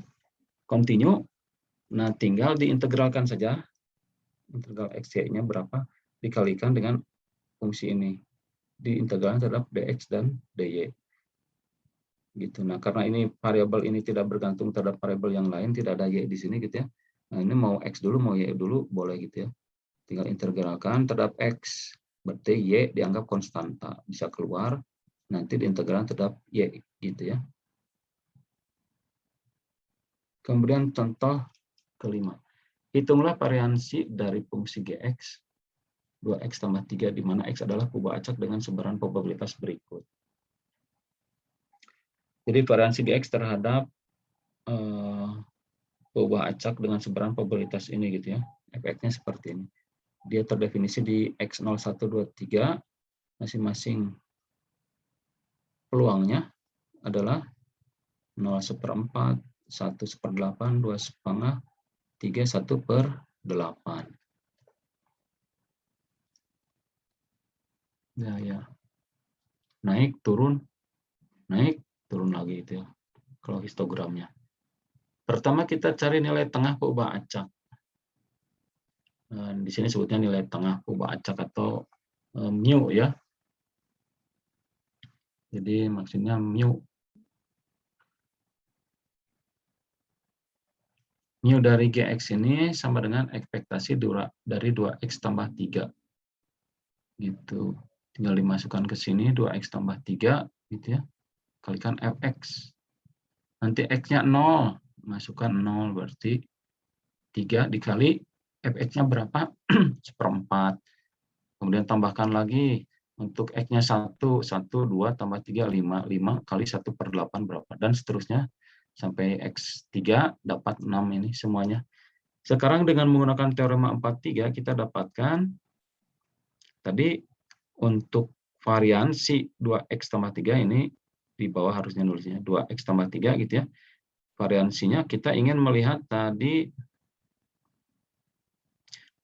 Continue. Nah, tinggal diintegralkan saja. Integral XY-nya berapa dikalikan dengan fungsi ini. Diintegralkan terhadap dx dan dy. Gitu. Nah, karena ini variabel ini tidak bergantung terhadap variabel yang lain, tidak ada y di sini gitu ya. Nah, ini mau x dulu mau y dulu boleh gitu ya. Tinggal integralkan terhadap x. Berarti Y dianggap konstanta, bisa keluar, nanti diintegralkan tetap Y, gitu ya. Kemudian contoh kelima. Hitunglah variansi dari fungsi Gx 2x tambah 3, di mana x adalah kubah acak dengan sebaran probabilitas berikut. Jadi variansi Gx terhadap kubah acak dengan sebaran probabilitas ini gitu ya. Efeknya seperti ini. Dia terdefinisi di x01, 2, 3, masing-masing peluangnya adalah 0/4, 1/8, 2/5, 3, 1/8. Ya. Naik, turun lagi itu ya. Kalau histogramnya. Pertama kita cari nilai tengah kubah acak. Di sini sebutnya nilai tengah kubah acak atau mu ya. Jadi maksudnya mu. Mu dari Gx ini sama dengan ekspektasi dari 2x tambah 3. Gitu. Tinggal dimasukkan ke sini 2x tambah 3 gitu ya. Kalikan fx. Nanti x-nya 0, masukkan 0 berarti 3 dikali fx-nya berapa? 1/4. Kemudian tambahkan lagi untuk x-nya 1, 2 tambah 3, 5. 5 kali 1/8 berapa? Dan seterusnya sampai x3 dapat 6 ini semuanya. Sekarang dengan menggunakan teorema 43 kita dapatkan tadi untuk variansi 2x tambah 3 ini di bawah harusnya nulisnya 2x tambah 3 gitu ya. Variansinya kita ingin melihat tadi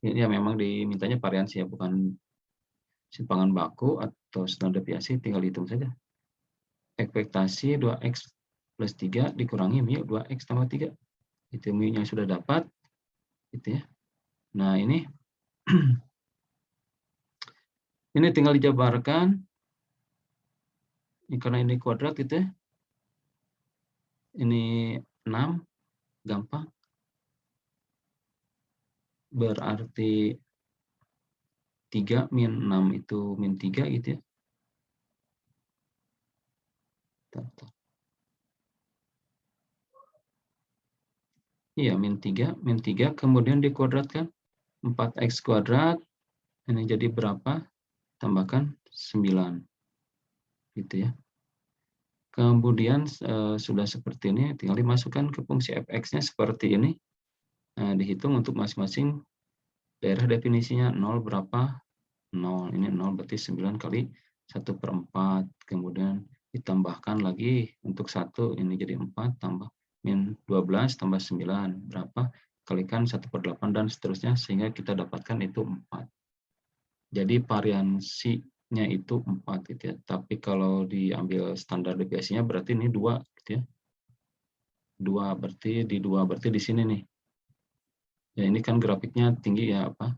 ini ya memang dimintanya variansi ya, bukan simpangan baku atau standar deviasi, tinggal hitung saja. Ekspektasi 2x plus 3 dikurangi mu 2x tambah 3. Itu mu-nya sudah dapat. Gitu ya. Nah, ini ini tinggal dijabarkan. Ini karena ini kuadrat gitu ya. Ini 6, gampang. Berarti 3 min 6 itu min 3 gitu ya. Iya, min 3 kemudian dikuadratkan 4x kuadrat, ini jadi berapa? Tambahkan 9. Gitu ya. Kemudian sudah seperti ini, tinggal dimasukkan ke fungsi fx-nya seperti ini. Nah, dihitung untuk masing-masing daerah definisinya 0 berapa? 0. Ini 0 berarti 9 kali 1/4. Kemudian ditambahkan lagi untuk 1, ini jadi 4 tambah min 12 tambah 9 berapa, kalikan 1/8 dan seterusnya sehingga kita dapatkan itu 4. Jadi variansinya itu 4 gitu ya. Tapi kalau diambil standar deviasinya berarti ini 2 gitu ya. 2 berarti di sini nih. Ya ini kan grafiknya tinggi ya apa?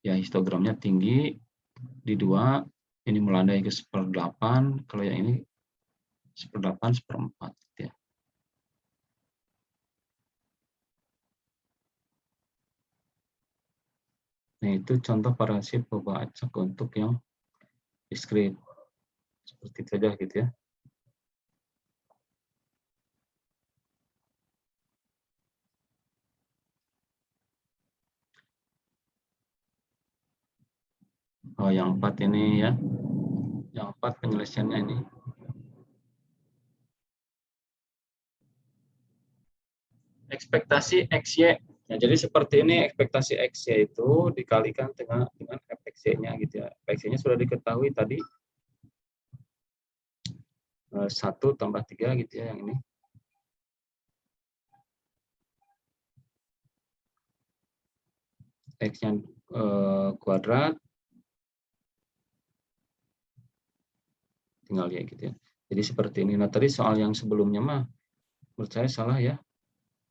Ya histogramnya tinggi di 2, ini melandai ke 1/8, kalau yang ini 1/8, 1/4 gitu ya. Nah, itu contoh variansi perubahan acak untuk yang diskrit. Seperti itu saja gitu ya. Oh, yang 4 ini ya. Yang 4 penyelesaiannya ini. Ekspektasi XY. Nah, jadi seperti ini ekspektasi XY itu dikalikan dengan FXY-nya gitu ya. FXY-nya sudah diketahui tadi 1 tambah 3 gitu ya yang ini. X-nya kuadrat tinggal ya gitu ya. Jadi seperti ini. Nah, tadi soal yang sebelumnya mah menurut saya salah ya.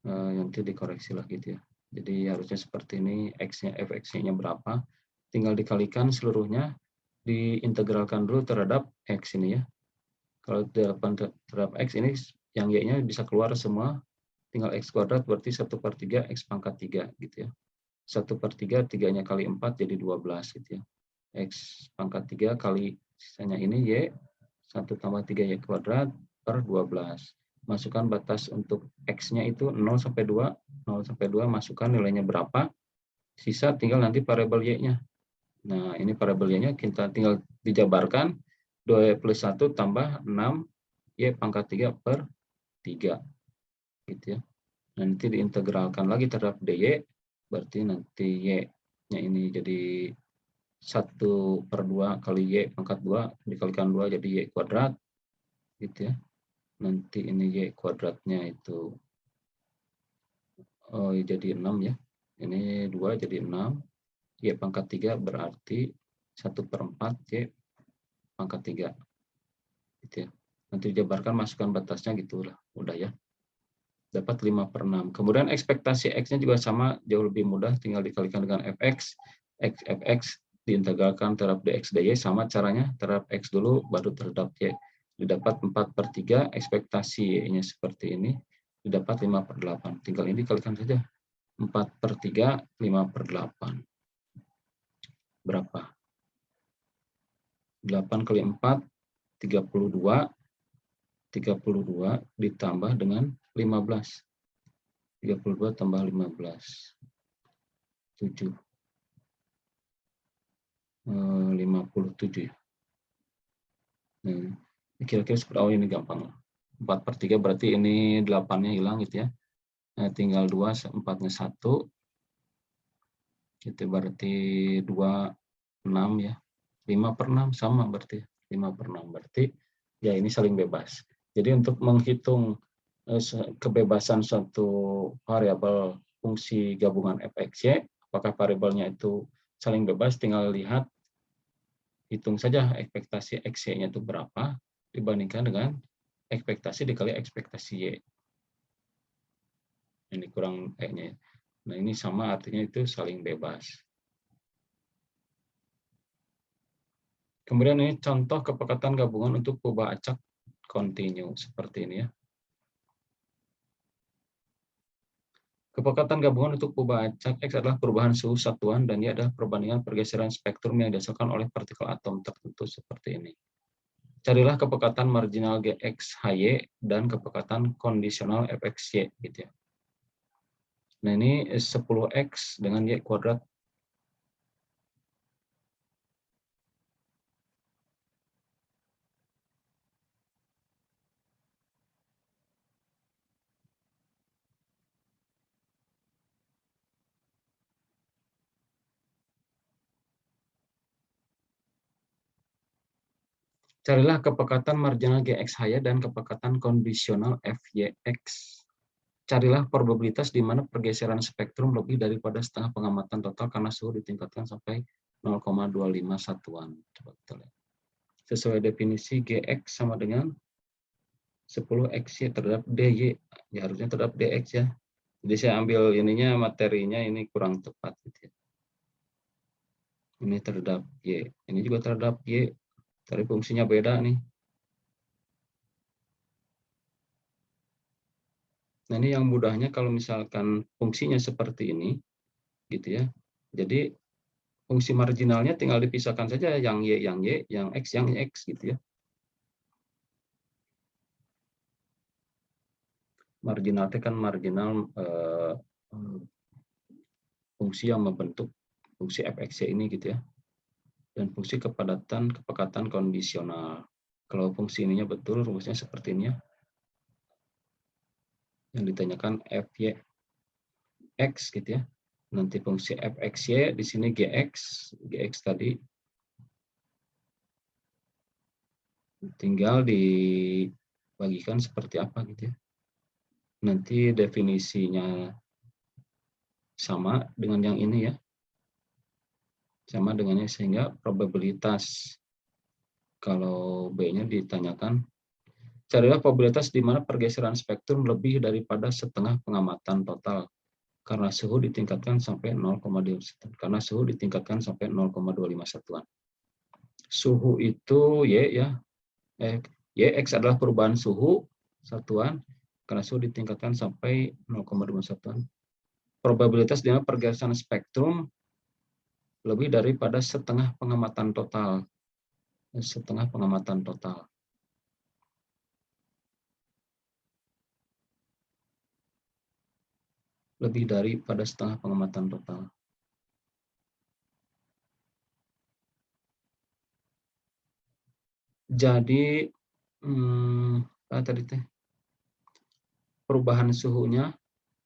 Nanti dikoreksi lah gitu ya. Jadi harusnya seperti ini, X-nya fx-nya berapa, tinggal dikalikan seluruhnya, diintegralkan dulu terhadap X ini ya. Kalau terhadap X ini, yang Y-nya bisa keluar semua, tinggal X kuadrat berarti 1/3 X pangkat 3 gitu ya. 1/3, 3-nya kali 4 jadi 12 gitu ya. X pangkat 3 kali sisanya ini Y, 1 tambah 3Y kuadrat per 12. Masukkan batas untuk X-nya itu 0 sampai 2. 0 sampai 2 masukkan nilainya berapa. Sisa tinggal nanti variabel Y-nya. Nah, ini variabel Y-nya kita tinggal dijabarkan. 2Y plus 1 tambah 6 Y pangkat 3 per 3. Gitu ya. Nanti diintegralkan lagi terhadap DY. Berarti nanti Y-nya ini jadi 1 per 2 kali Y pangkat 2 dikalikan 2 jadi Y kuadrat. Gitu ya. Nanti ini Y kuadratnya itu jadi 6 ya. Ini 2 jadi 6. Y pangkat 3 berarti 1 per 4 Y pangkat 3. Gitu ya. Nanti dijabarkan masukkan batasnya gitulah. Udah ya. Dapat 5 per 6. Kemudian ekspektasi X-nya juga sama, jauh lebih mudah. Tinggal dikalikan dengan Fx. Fx diintegralkan terhadap dx dy sama caranya. Terhadap X dulu, baru terhadap Y. Didapat 4 per 3, ekspektasi Y-nya seperti ini. Didapat 5 per 8. Tinggal ini dikalikan saja. 4 per 3, 5 per 8. Berapa? 8 kali 4, 32. 32 ditambah dengan 15. 32 tambah 15. 7. 57 ya. Nah, kira-kira seperti ini gampang. 4 per 3 berarti ini 8-nya hilang gitu ya. Nah, tinggal 2, 4-nya 1. Itu berarti 2, 6 ya. 5 per 6 sama berarti. 5 per 6 berarti ya ini saling bebas. Jadi untuk menghitung kebebasan suatu variabel fungsi gabungan fx, y, apakah variabelnya itu saling bebas, tinggal lihat, hitung saja ekspektasi x-y-nya itu berapa, dibandingkan dengan ekspektasi dikali ekspektasi y. Ini kurang e-nya. Nah ini sama artinya itu saling bebas. Kemudian ini contoh kepekatan gabungan untuk kubah acak kontinu seperti ini ya. Kepekatan gabungan untuk kubah acak X adalah perubahan suhu satuan dan Y adalah perbandingan pergeseran spektrum yang dihasilkan oleh partikel atom tertentu seperti ini. Carilah kepekatan marginal Gx Hy dan kepekatan kondisional Fxy gitu ya. Nah ini 10x dengan Y kuadrat. Carilah kepekatan marginal Gx Hy dan kepekatan kondisional Fyx. Carilah probabilitas di mana pergeseran spektrum lebih daripada setengah pengamatan total karena suhu ditingkatkan sampai 0,25 satuan. Coba kita lihat. Sesuai definisi Gx sama dengan 10xy terhadap dy. Ya harusnya terhadap dx ya. Jadi saya ambil ininya, materinya ini kurang tepat gitu ya. Ini terhadap y, ini juga terhadap y, tapi fungsinya beda nih. Nah ini yang mudahnya kalau misalkan fungsinya seperti ini, gitu ya. Jadi fungsi marginalnya tinggal dipisahkan saja, yang y, yang x gitu ya. Marginal itu kan marginal fungsi yang membentuk fungsi fxy ini gitu ya. Dan fungsi kepekatan kondisional. Kalau fungsi ininya betul, rumusnya seperti ini ya. Yang ditanyakan fy x gitu ya. Nanti fungsi fxy di sini gx tadi tinggal dibagikan seperti apa gitu ya. Nanti definisinya sama dengan yang ini ya. Sama dengannya sehingga probabilitas kalau B-nya ditanyakan, carilah probabilitas di mana pergeseran spektrum lebih daripada setengah pengamatan total karena suhu ditingkatkan sampai 0,2 satuan. Karena suhu ditingkatkan sampai 0,25 satuan. Suhu itu Y ya. Yx adalah perubahan suhu satuan karena suhu ditingkatkan sampai 0,2 satuan. Probabilitas di mana pergeseran spektrum lebih daripada setengah pengamatan total. Setengah pengamatan total. Lebih daripada setengah pengamatan total. Jadi tadi teh perubahan suhunya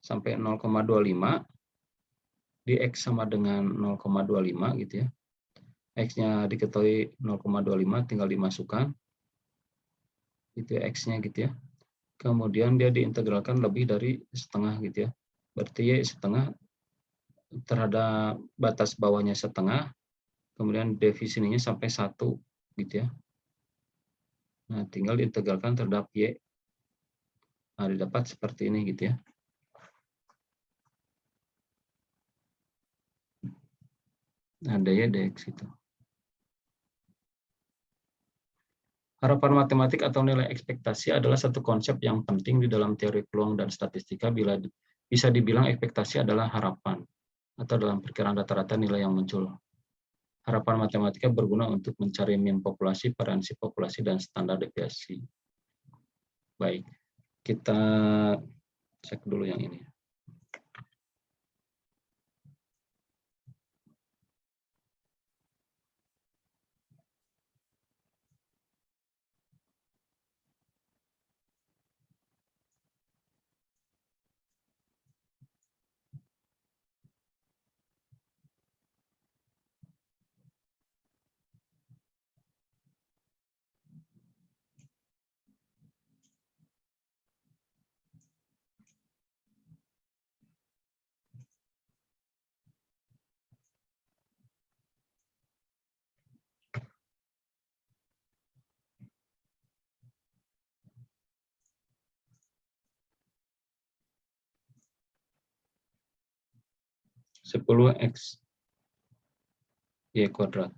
sampai 0,25 di X sama dengan 0,25 gitu ya. X-nya diketahui 0,25 tinggal dimasukkan itu X-nya gitu ya. Kemudian dia diintegralkan lebih dari setengah gitu ya. Berarti Y setengah terhadap batas bawahnya setengah, kemudian definisinya sampai 1 gitu ya. Nah, tinggal diintegralkan terhadap Y. Nah, didapat seperti ini gitu ya. Ada ya dx itu. Harapan matematik atau nilai ekspektasi adalah satu konsep yang penting di dalam teori peluang dan statistika. Bila bisa dibilang ekspektasi adalah harapan atau dalam perkiraan rata-rata nilai yang muncul. Harapan matematika berguna untuk mencari mean populasi, variansi populasi, dan standar deviasi. Baik, kita cek dulu yang ini. 10x y kuadrat.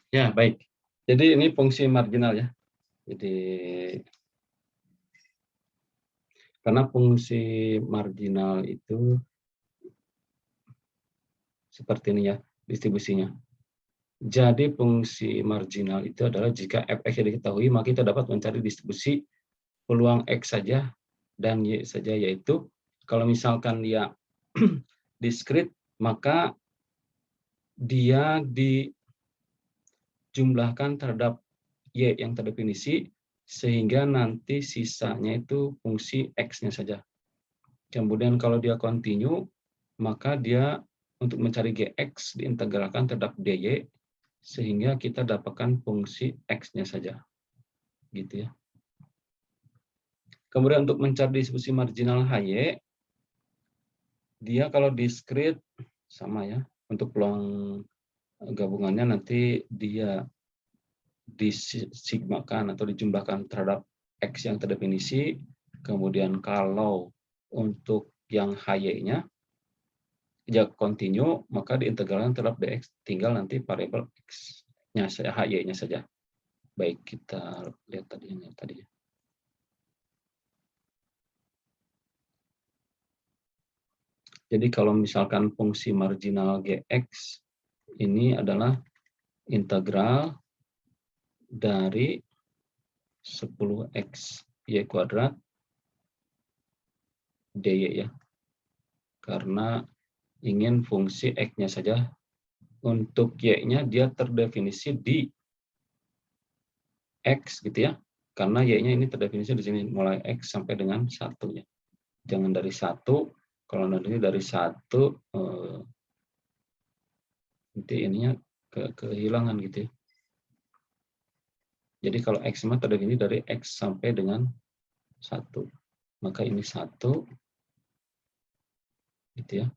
Ya, baik. Jadi ini fungsi marginal ya. Jadi karena fungsi marginal itu seperti ini ya distribusinya. Jadi fungsi marginal itu adalah jika fx yang diketahui, maka kita dapat mencari distribusi peluang X saja dan Y saja, yaitu kalau misalkan dia diskrit, maka dia dijumlahkan terhadap Y yang terdefinisi, sehingga nanti sisanya itu fungsi X-nya saja. Kemudian kalau dia kontinu, maka dia untuk mencari Gx diintegralkan terhadap dy, sehingga kita dapatkan fungsi X-nya saja. Gitu ya. Kemudian untuk mencari distribusi marginal HY, dia kalau diskrit sama ya. Untuk peluang gabungannya nanti dia disigmakan atau dijumlahkan terhadap X yang terdefinisi. Kemudian kalau untuk yang HY-nya ya kontinu, maka diintegralkan terhadap dx, tinggal nanti variabel X-nya saja, HY-nya saja. Baik, kita lihat tadi ini tadi. Jadi kalau misalkan fungsi marginal Gx ini adalah integral dari 10x y kuadrat dy ya. Karena ingin fungsi x-nya saja, untuk y-nya dia terdefinisi di x gitu ya. Karena y-nya ini terdefinisi di sini mulai x sampai dengan 1 ya. Jangan dari 1, kalau nanti dari 1 nanti ininya kehilangan gitu ya. Jadi kalau x mah terdefinisi dari x sampai dengan 1. Maka ini 1 gitu ya.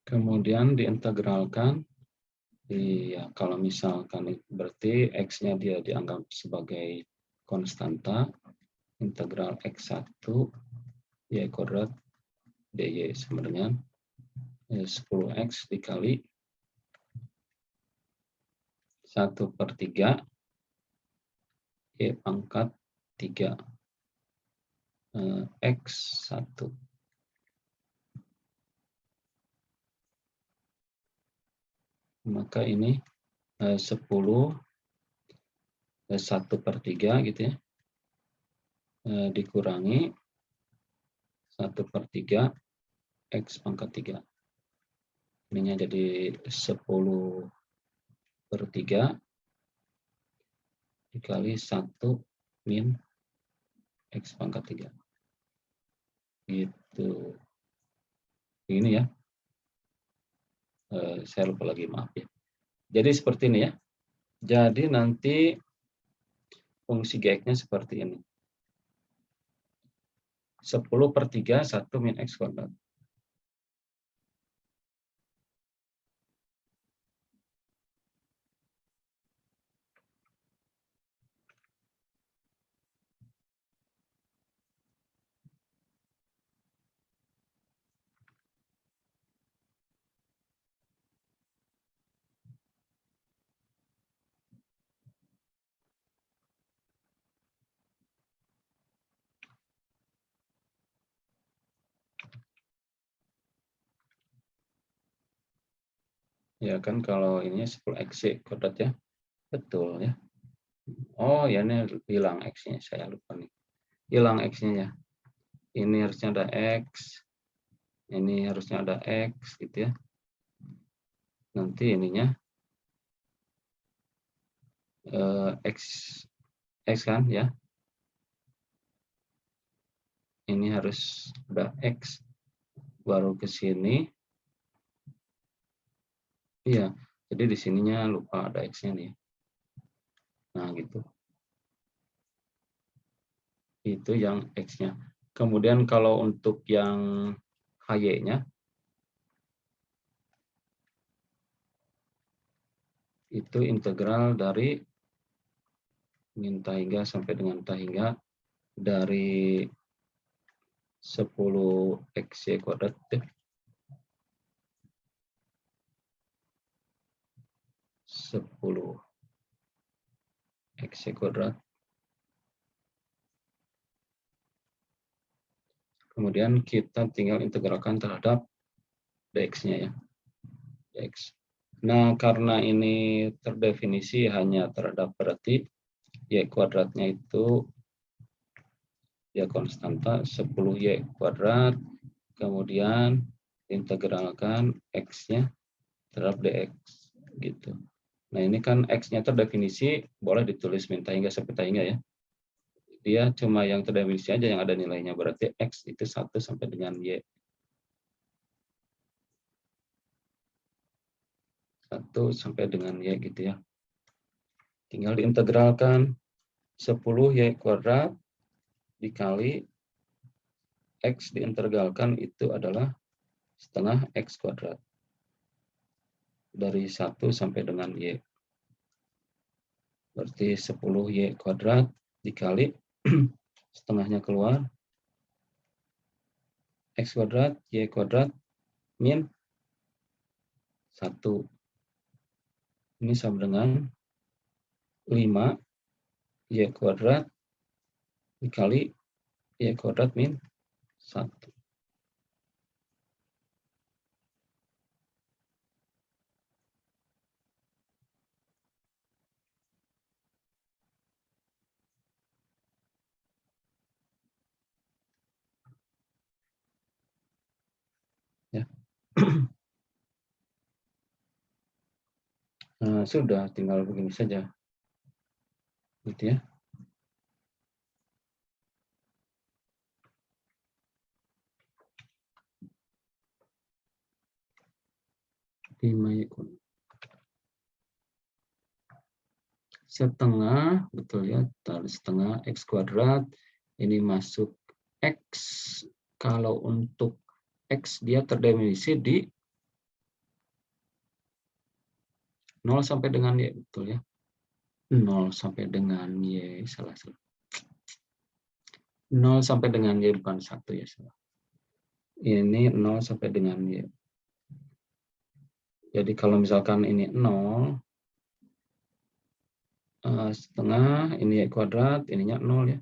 Kemudian diintegralkan. Iya, kalau misalkan berarti x-nya dia dianggap sebagai konstanta, integral x1 y kuadrat dy sama dengan 10x dikali 1/3 y pangkat 3 x1. Maka ini 10 1/3 gitu ya, dikurangi 1/3 x pangkat 3. Ininya jadi 10/3 dikali 1 min x pangkat 3. Gitu. Ini ya. Saya lupa lagi, maaf ya. Jadi seperti ini ya. Jadi nanti fungsi gx-nya seperti ini. 10/3 1 min x kuadrat. Ya kan kalau ini 10x kuadrat ya. Betul ya. Oh ya, ini hilang x-nya, saya lupa nih. Hilang x-nya ya. Ini harusnya ada x. Ini harusnya ada x gitu ya. Nanti ininya x kan ya. Ini harus ada x baru ke sini. Iya, jadi di sininya lupa ada x-nya nih. Nah, gitu. Itu yang x-nya. Kemudian kalau untuk yang hy-nya itu integral dari min tahingga sampai dengan tahingga dari 10xy kuadrat. 10xy kuadrat. Kemudian kita tinggal integralkan terhadap dx-nya ya. Dx. Nah, karena ini terdefinisi hanya terhadap berarti y kuadratnya itu ya konstanta 10y kuadrat, kemudian integralkan x-nya terhadap dx gitu. Nah, ini kan x-nya terdefinisi boleh ditulis minta hingga sampai hingga ya. Dia cuma yang terdefinisi aja yang ada nilainya, berarti x itu 1 sampai dengan y. 1 sampai dengan y gitu ya. Tinggal diintegralkan 10y kuadrat dikali x diintegralkan itu adalah setengah x kuadrat. Dari 1 sampai dengan y. Berarti 10y kuadrat dikali setengahnya keluar x kuadrat y kuadrat min 1. Ini sama dengan 5y kuadrat dikali y kuadrat min 1. Ya. Nah, sudah tinggal begini saja. Gitu ya. Setengah, betul ya, setengah x kuadrat, ini masuk x, kalau untuk x dia terdefinisi di 0 sampai dengan y, betul ya, 0 sampai dengan y, salah. 0 sampai dengan y, bukan 1 ya, salah. Ini 0 sampai dengan y. Jadi kalau misalkan ini 0, setengah, ini y kuadrat, ininya 0 ya.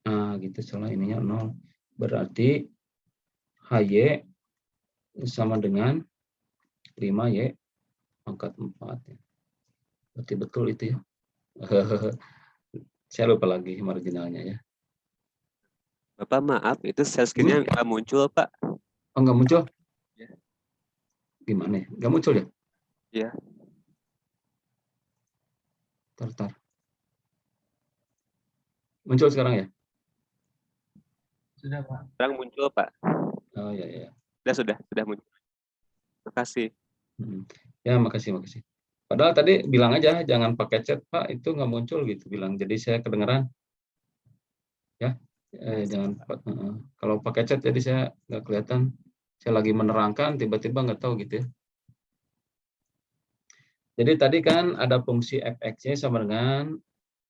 Nah, gitu salah, ininya 0. Berarti HY sama dengan 5Y pangkat 4. Ya. Berarti betul itu ya. Saya lupa lagi marginalnya ya. Bapak maaf, itu share screen-nya nggak muncul, Pak. Oh, nggak muncul? Ya. Gimana ya? Nggak muncul ya? Iya. Tar. Muncul sekarang ya? Sudah, Pak. Sekarang muncul, Pak. Oh, ya. Sudah muncul. Terima kasih. Ya, makasih. Padahal tadi bilang aja, jangan pakai chat, Pak, itu nggak muncul gitu, bilang. Jadi saya kedengeran. Ya, jangan, kalau pakai chat jadi saya nggak kelihatan. Saya lagi menerangkan, tiba-tiba nggak tahu gitu ya. Jadi tadi kan ada fungsi fx-nya sama dengan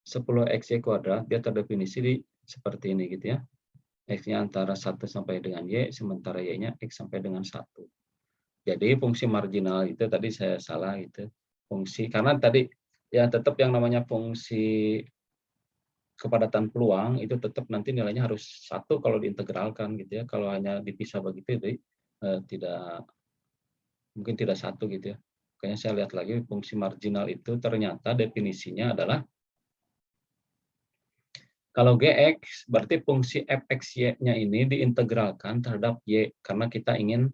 10xy kuadrat, dia terdefinisi di seperti ini gitu ya. X-nya antara 1 sampai dengan Y, sementara Y-nya X sampai dengan 1. Jadi fungsi marginal itu tadi saya salah gitu. Fungsi, karena tadi ya tetap yang namanya fungsi kepadatan peluang itu tetap nanti nilainya harus 1 kalau diintegralkan gitu ya. Kalau hanya dipisah begitu jadi mungkin tidak 1 gitu ya. Makanya saya lihat lagi fungsi marginal itu ternyata definisinya adalah kalau Gx berarti fungsi fxy-nya ini diintegralkan terhadap y karena kita ingin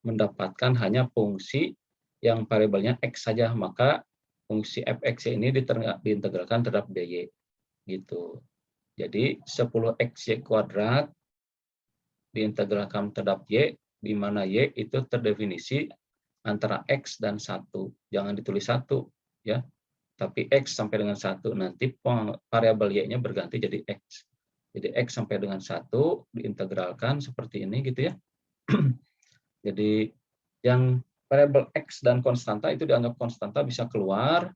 mendapatkan hanya fungsi yang variabelnya x saja, maka fungsi fxy ini diintegralkan terhadap dy gitu. Jadi 10xy kuadrat diintegralkan terhadap y, di mana y itu terdefinisi antara x dan 1. Jangan ditulis 1 ya. Tapi x sampai dengan 1, nanti variabel y-nya berganti jadi x. Jadi x sampai dengan 1 diintegralkan seperti ini gitu ya. Jadi yang variabel x dan konstanta itu dianggap konstanta bisa keluar,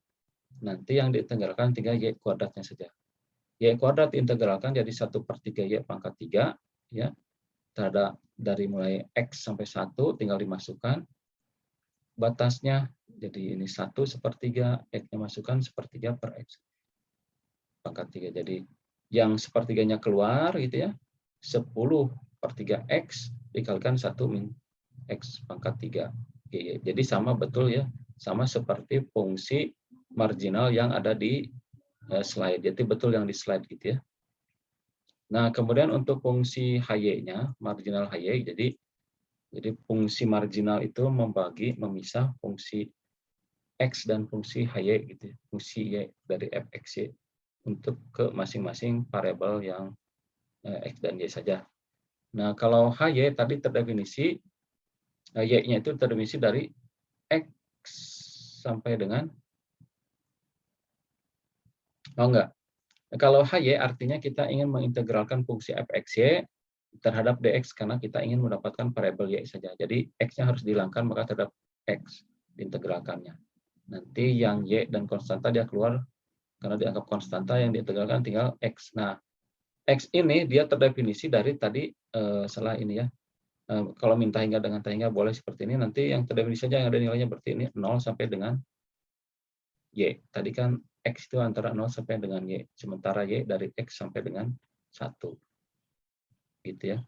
nanti yang diintegralkan tinggal y kuadratnya saja. Y kuadrat diintegralkan jadi 1/3 y pangkat 3, ya, terhadap dari mulai X sampai 1 tinggal dimasukkan batasnya. Jadi ini 1/3, X-nya masukkan 1/3 per X pangkat 3. Jadi yang sepertiganya keluar gitu ya, 10/3 X dikalikan 1 min X pangkat 3. Jadi sama betul ya, sama seperti fungsi marginal yang ada di slide. Jadi betul yang di slide gitu ya. Nah, kemudian untuk fungsi HY-nya, marginal HY, jadi fungsi marginal itu memisah fungsi X dan fungsi HY gitu ya, fungsi Y dari fxy untuk ke masing-masing variabel yang X dan Y saja. Nah, kalau HY tadi terdefinisi, Y-nya itu terdefinisi dari X sampai dengan, oh enggak, kalau HY artinya kita ingin mengintegralkan fungsi fxy terhadap dx karena kita ingin mendapatkan variabel y saja. Jadi x-nya harus dihilangkan maka terhadap x diintegralkannya. Nanti yang y dan konstanta dia keluar karena dianggap konstanta, yang diintegralkan tinggal x. Nah, x ini dia terdefinisi dari tadi salah ini ya. Kalau minta hingga dengan tak hingga boleh seperti ini. Nanti yang terdefinisi saja yang ada nilainya berarti ini 0 sampai dengan y. Tadi kan x itu antara 0 sampai dengan y. Sementara y dari x sampai dengan 1. Gitu ya.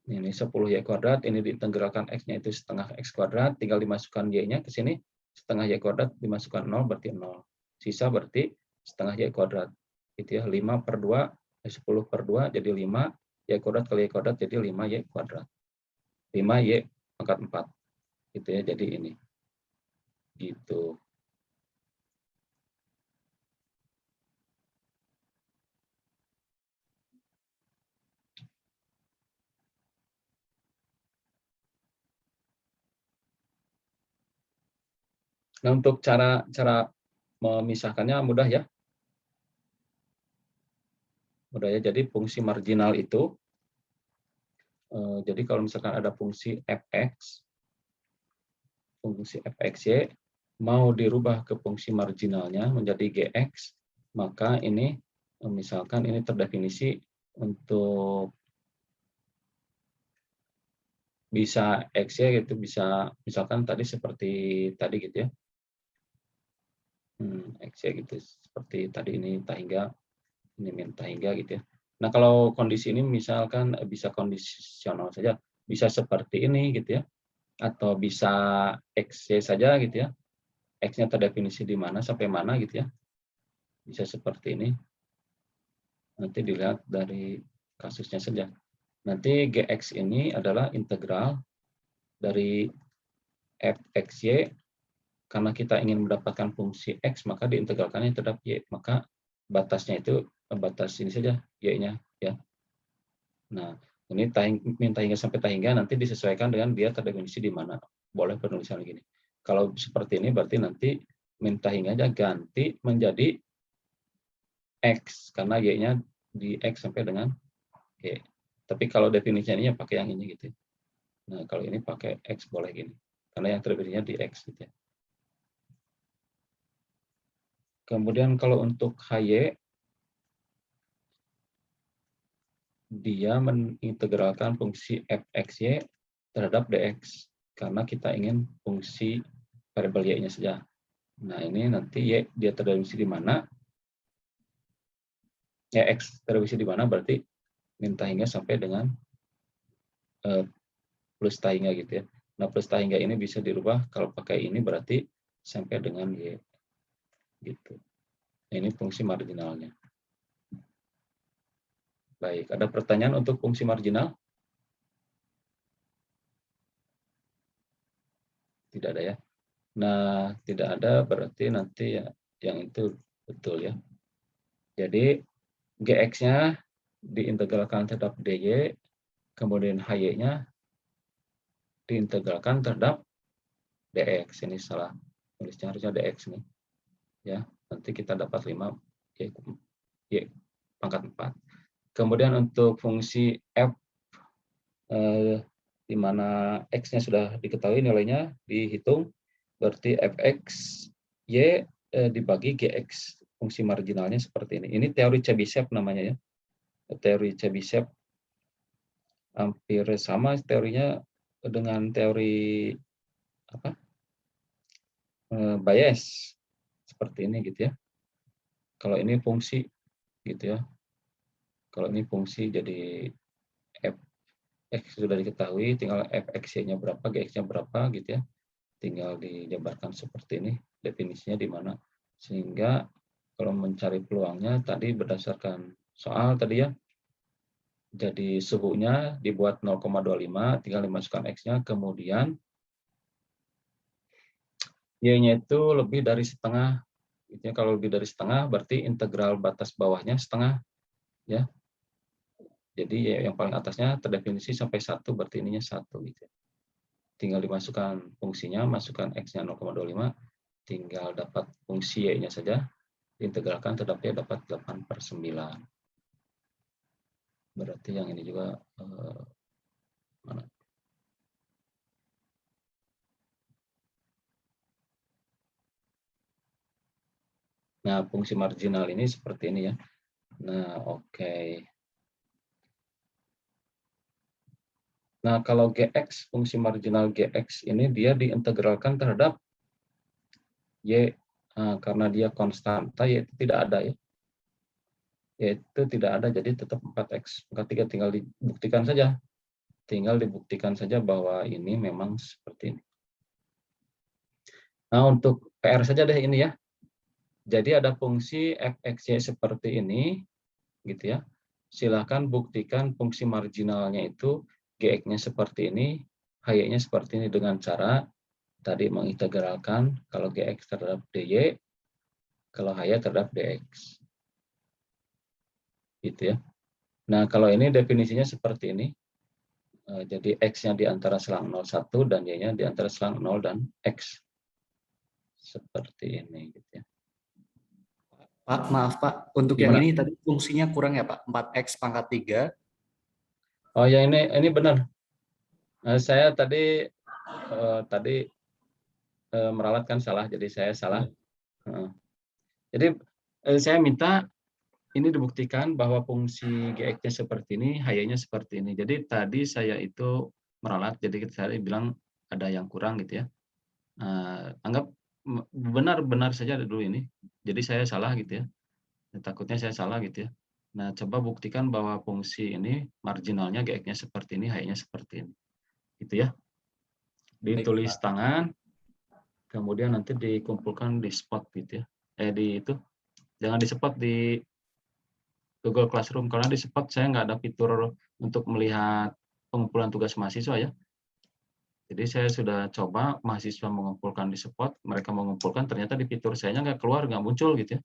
Ini 10y kuadrat, ini diintegralkan x-nya itu setengah x kuadrat, tinggal dimasukkan y-nya ke sini, setengah y kuadrat dimasukkan 0 berarti 0. Sisa berarti setengah y kuadrat. Itu ya, 5/2, 10/2 jadi 5, y kuadrat kali y kuadrat jadi 5y kuadrat. 5y pangkat 4. Gitu ya, jadi ini. Gitu. Nah, untuk cara memisahkannya mudah ya. Mudah ya. Jadi fungsi marginal itu, jadi kalau misalkan ada fungsi fx, fungsi fxy mau dirubah ke fungsi marginalnya menjadi gx, maka ini misalkan ini terdefinisi untuk bisa x-nya gitu, bisa misalkan tadi seperti tadi gitu ya. X-nya gitu seperti tadi ini tak hingga, ini min tak hingga gitu ya. Nah, kalau kondisi ini misalkan bisa kondisional saja, bisa seperti ini gitu ya, atau bisa x-y saja gitu ya. X-nya terdefinisi di mana sampai mana gitu ya. Bisa seperti ini. Nanti dilihat dari kasusnya saja. Nanti gx ini adalah integral dari fxy, karena kita ingin mendapatkan fungsi x maka diintegralkannya terhadap y, maka batasnya itu batas ini saja y-nya ya. Nah, ini minta hingga sampai tak hingga nanti disesuaikan dengan dia terdefinisi di mana. Boleh penulisan gini. Kalau seperti ini berarti nanti minta hingga aja ganti menjadi x karena y-nya di x sampai dengan y. Tapi kalau definisinya ini pakai yang ini gitu. Nah, kalau ini pakai x boleh gini. Karena yang terdefinisinya di x gitu ya. Kemudian kalau untuk HY, dia mengintegralkan fungsi fxy terhadap dx karena kita ingin fungsi variabel y-nya saja. Nah, ini nanti y dia terdefinisi di mana? Ya, x terdefinisi di mana berarti minta hingga sampai dengan plus tak hingga gitu ya. Nah, plus tak hingga ini bisa dirubah kalau pakai ini berarti sampai dengan y gitu. Nah, ini fungsi marginalnya. Baik, ada pertanyaan untuk fungsi marginal? Tidak ada ya. Nah, tidak ada berarti nanti ya yang itu betul ya. Jadi gx-nya diintegralkan terhadap dy, kemudian hy-nya diintegralkan terhadap dx. Ini salah tulisnya, harusnya dx nih. Ya, nanti kita dapat 5 y pangkat 4. Kemudian untuk fungsi f di mana x-nya sudah diketahui nilainya dihitung, berarti fx y dibagi gx, fungsi marginalnya seperti ini. Ini teori Chebyshev namanya ya. Teori Chebyshev hampir sama teorinya dengan teori apa? Bayes seperti ini gitu ya. Kalau ini fungsi gitu ya. Kalau ini fungsi jadi f x sudah diketahui, tinggal fx-nya berapa, gx-nya berapa gitu ya. Tinggal dijabarkan seperti ini, definisinya di mana. Sehingga kalau mencari peluangnya tadi berdasarkan soal tadi ya, jadi suhunya dibuat 0,25, tinggal dimasukkan x-nya, kemudian y-nya itu lebih dari setengah. Gitu ya. Kalau lebih dari setengah berarti integral batas bawahnya setengah ya. Jadi yang paling atasnya terdefinisi sampai 1, berarti ininya 1 gitu ya. Tinggal dimasukkan fungsinya, masukkan x-nya 0,25, tinggal dapat fungsi y-nya saja, diintegralkan terdapatnya dapat 8/9. Berarti yang ini juga mana? Nah, fungsi marginal ini seperti ini ya. Nah, oke. Nah, kalau gx, fungsi marginal gx ini dia diintegralkan terhadap y, karena dia konstanta, y itu tidak ada ya. Y itu tidak ada, jadi tetap 4x. Maka 3 tinggal dibuktikan saja. Tinggal dibuktikan saja bahwa ini memang seperti ini. Nah, untuk PR saja deh ini ya. Jadi ada fungsi fxy seperti ini, gitu ya. Silahkan buktikan fungsi marginalnya itu gx-nya seperti ini, hy-nya seperti ini dengan cara tadi mengintegralkan kalau gx terhadap dy, kalau hy terhadap dx. Gitu ya. Nah, kalau ini definisinya seperti ini. Jadi x-nya di antara selang 0,1 dan y-nya di antara selang 0 dan x. Seperti ini gitu ya. Pak, maaf Pak, untuk yang Gimana? ini tadi fungsinya kurang ya Pak, 4x pangkat 3. Oh ya, ini benar. Saya tadi meralatkan salah, jadi saya salah. Jadi saya minta ini dibuktikan bahwa fungsi gx-nya seperti ini, hy-nya seperti ini. Jadi tadi saya itu meralat, jadi saya bilang ada yang kurang gitu ya. Anggap benar-benar saja dulu ini. Jadi saya salah gitu ya. Takutnya saya salah gitu ya. Nah, coba buktikan bahwa fungsi ini marginalnya gx-nya seperti ini, hy-nya seperti ini. Gitu ya. Ditulis tangan, kemudian nanti dikumpulkan di spot gitu ya. Di itu jangan di spot di Google Classroom, karena di spot saya nggak ada fitur untuk melihat pengumpulan tugas mahasiswa ya. Jadi saya sudah coba mahasiswa mengumpulkan di spot, mereka mengumpulkan, ternyata di fitur saya nggak keluar, nggak muncul gitu ya.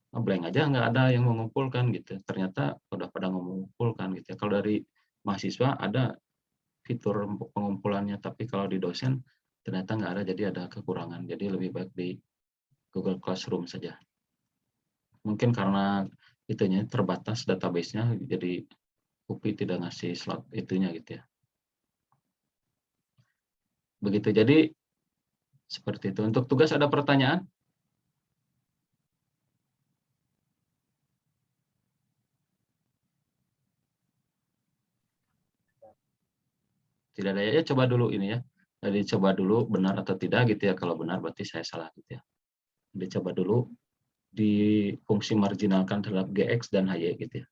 Blank aja, nggak ada yang mengumpulkan gitu. Ternyata udah pada mengumpulkan gitu ya. Kalau dari mahasiswa ada fitur pengumpulannya, tapi kalau di dosen ternyata nggak ada, jadi ada kekurangan. Jadi lebih baik di Google Classroom saja. Mungkin karena itunya terbatas database-nya, jadi UPI tidak ngasih slot itunya gitu ya. Begitu, jadi seperti itu. Untuk tugas ada pertanyaan? Tidak ada ya, coba dulu ini ya. Jadi coba dulu benar atau tidak gitu ya. Kalau benar berarti saya salah gitu ya. Jadi coba dulu di fungsi marginalkan terhadap gx dan hy gitu ya.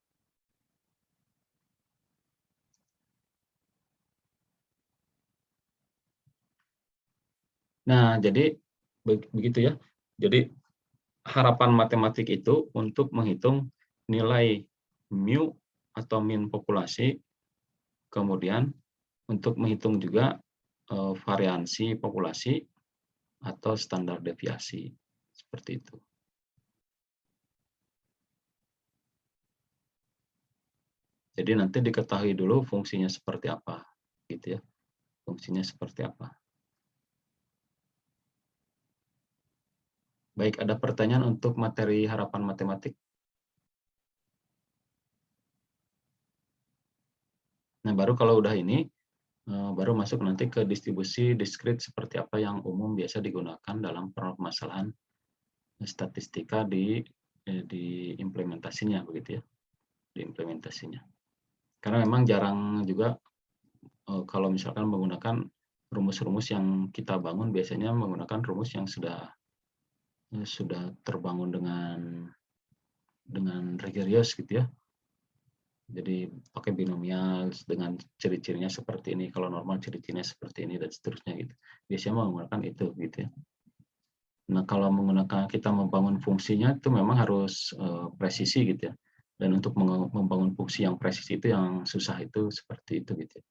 Nah, jadi begitu ya. Jadi harapan matematik itu untuk menghitung nilai mu atau min populasi, kemudian untuk menghitung juga variansi populasi atau standar deviasi, seperti itu. Jadi nanti diketahui dulu fungsinya seperti apa, gitu ya. Fungsinya seperti apa. Baik, ada pertanyaan untuk materi harapan matematik? Nah, baru kalau udah ini, baru masuk nanti ke distribusi diskrit seperti apa yang umum biasa digunakan dalam permasalahan statistika di implementasinya, begitu ya, di implementasinya. Karena memang jarang juga kalau misalkan menggunakan rumus-rumus yang kita bangun, biasanya menggunakan rumus yang sudah terbangun dengan rigorous gitu ya. Jadi pakai binomial dengan ciri-cirinya seperti ini, kalau normal ciri-cirinya seperti ini dan seterusnya gitu. Biasanya menggunakan itu gitu ya. Nah, kalau kita membangun fungsinya itu memang harus presisi gitu ya. Dan untuk membangun fungsi yang presisi itu yang susah itu seperti itu gitu ya.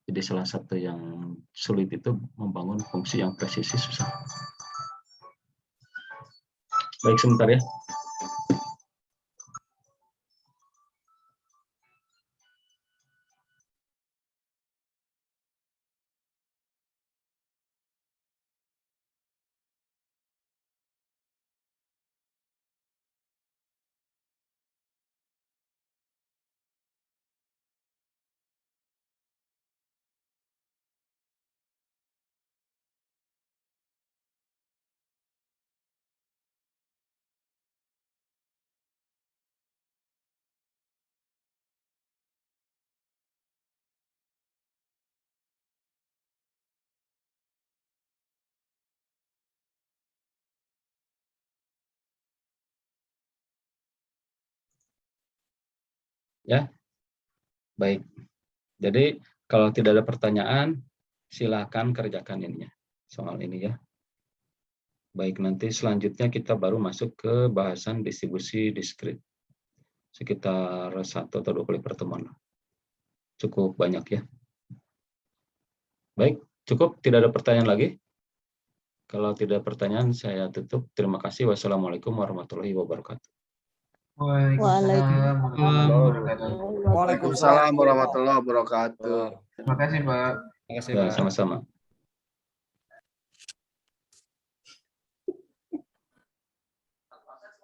Jadi salah satu yang sulit itu membangun fungsi yang presisi susah. Baik, sebentar ya. Ya, baik. Jadi kalau tidak ada pertanyaan, silakan kerjakan ininya, soal ini ya. Baik, nanti selanjutnya kita baru masuk ke bahasan distribusi diskrit. Sekitar 1 atau 2 kali pertemuan. Cukup banyak ya. Baik, cukup. Tidak ada pertanyaan lagi. Kalau tidak ada pertanyaan, saya tutup. Terima kasih. Wassalamualaikum warahmatullahi wabarakatuh. Waalaikumsalam warahmatullahi wabarakatuh. Waalaikumsalam warahmatullahi wabarakatuh. Terima kasih, Pak. Terima kasih, Ya, Pak. sama-sama.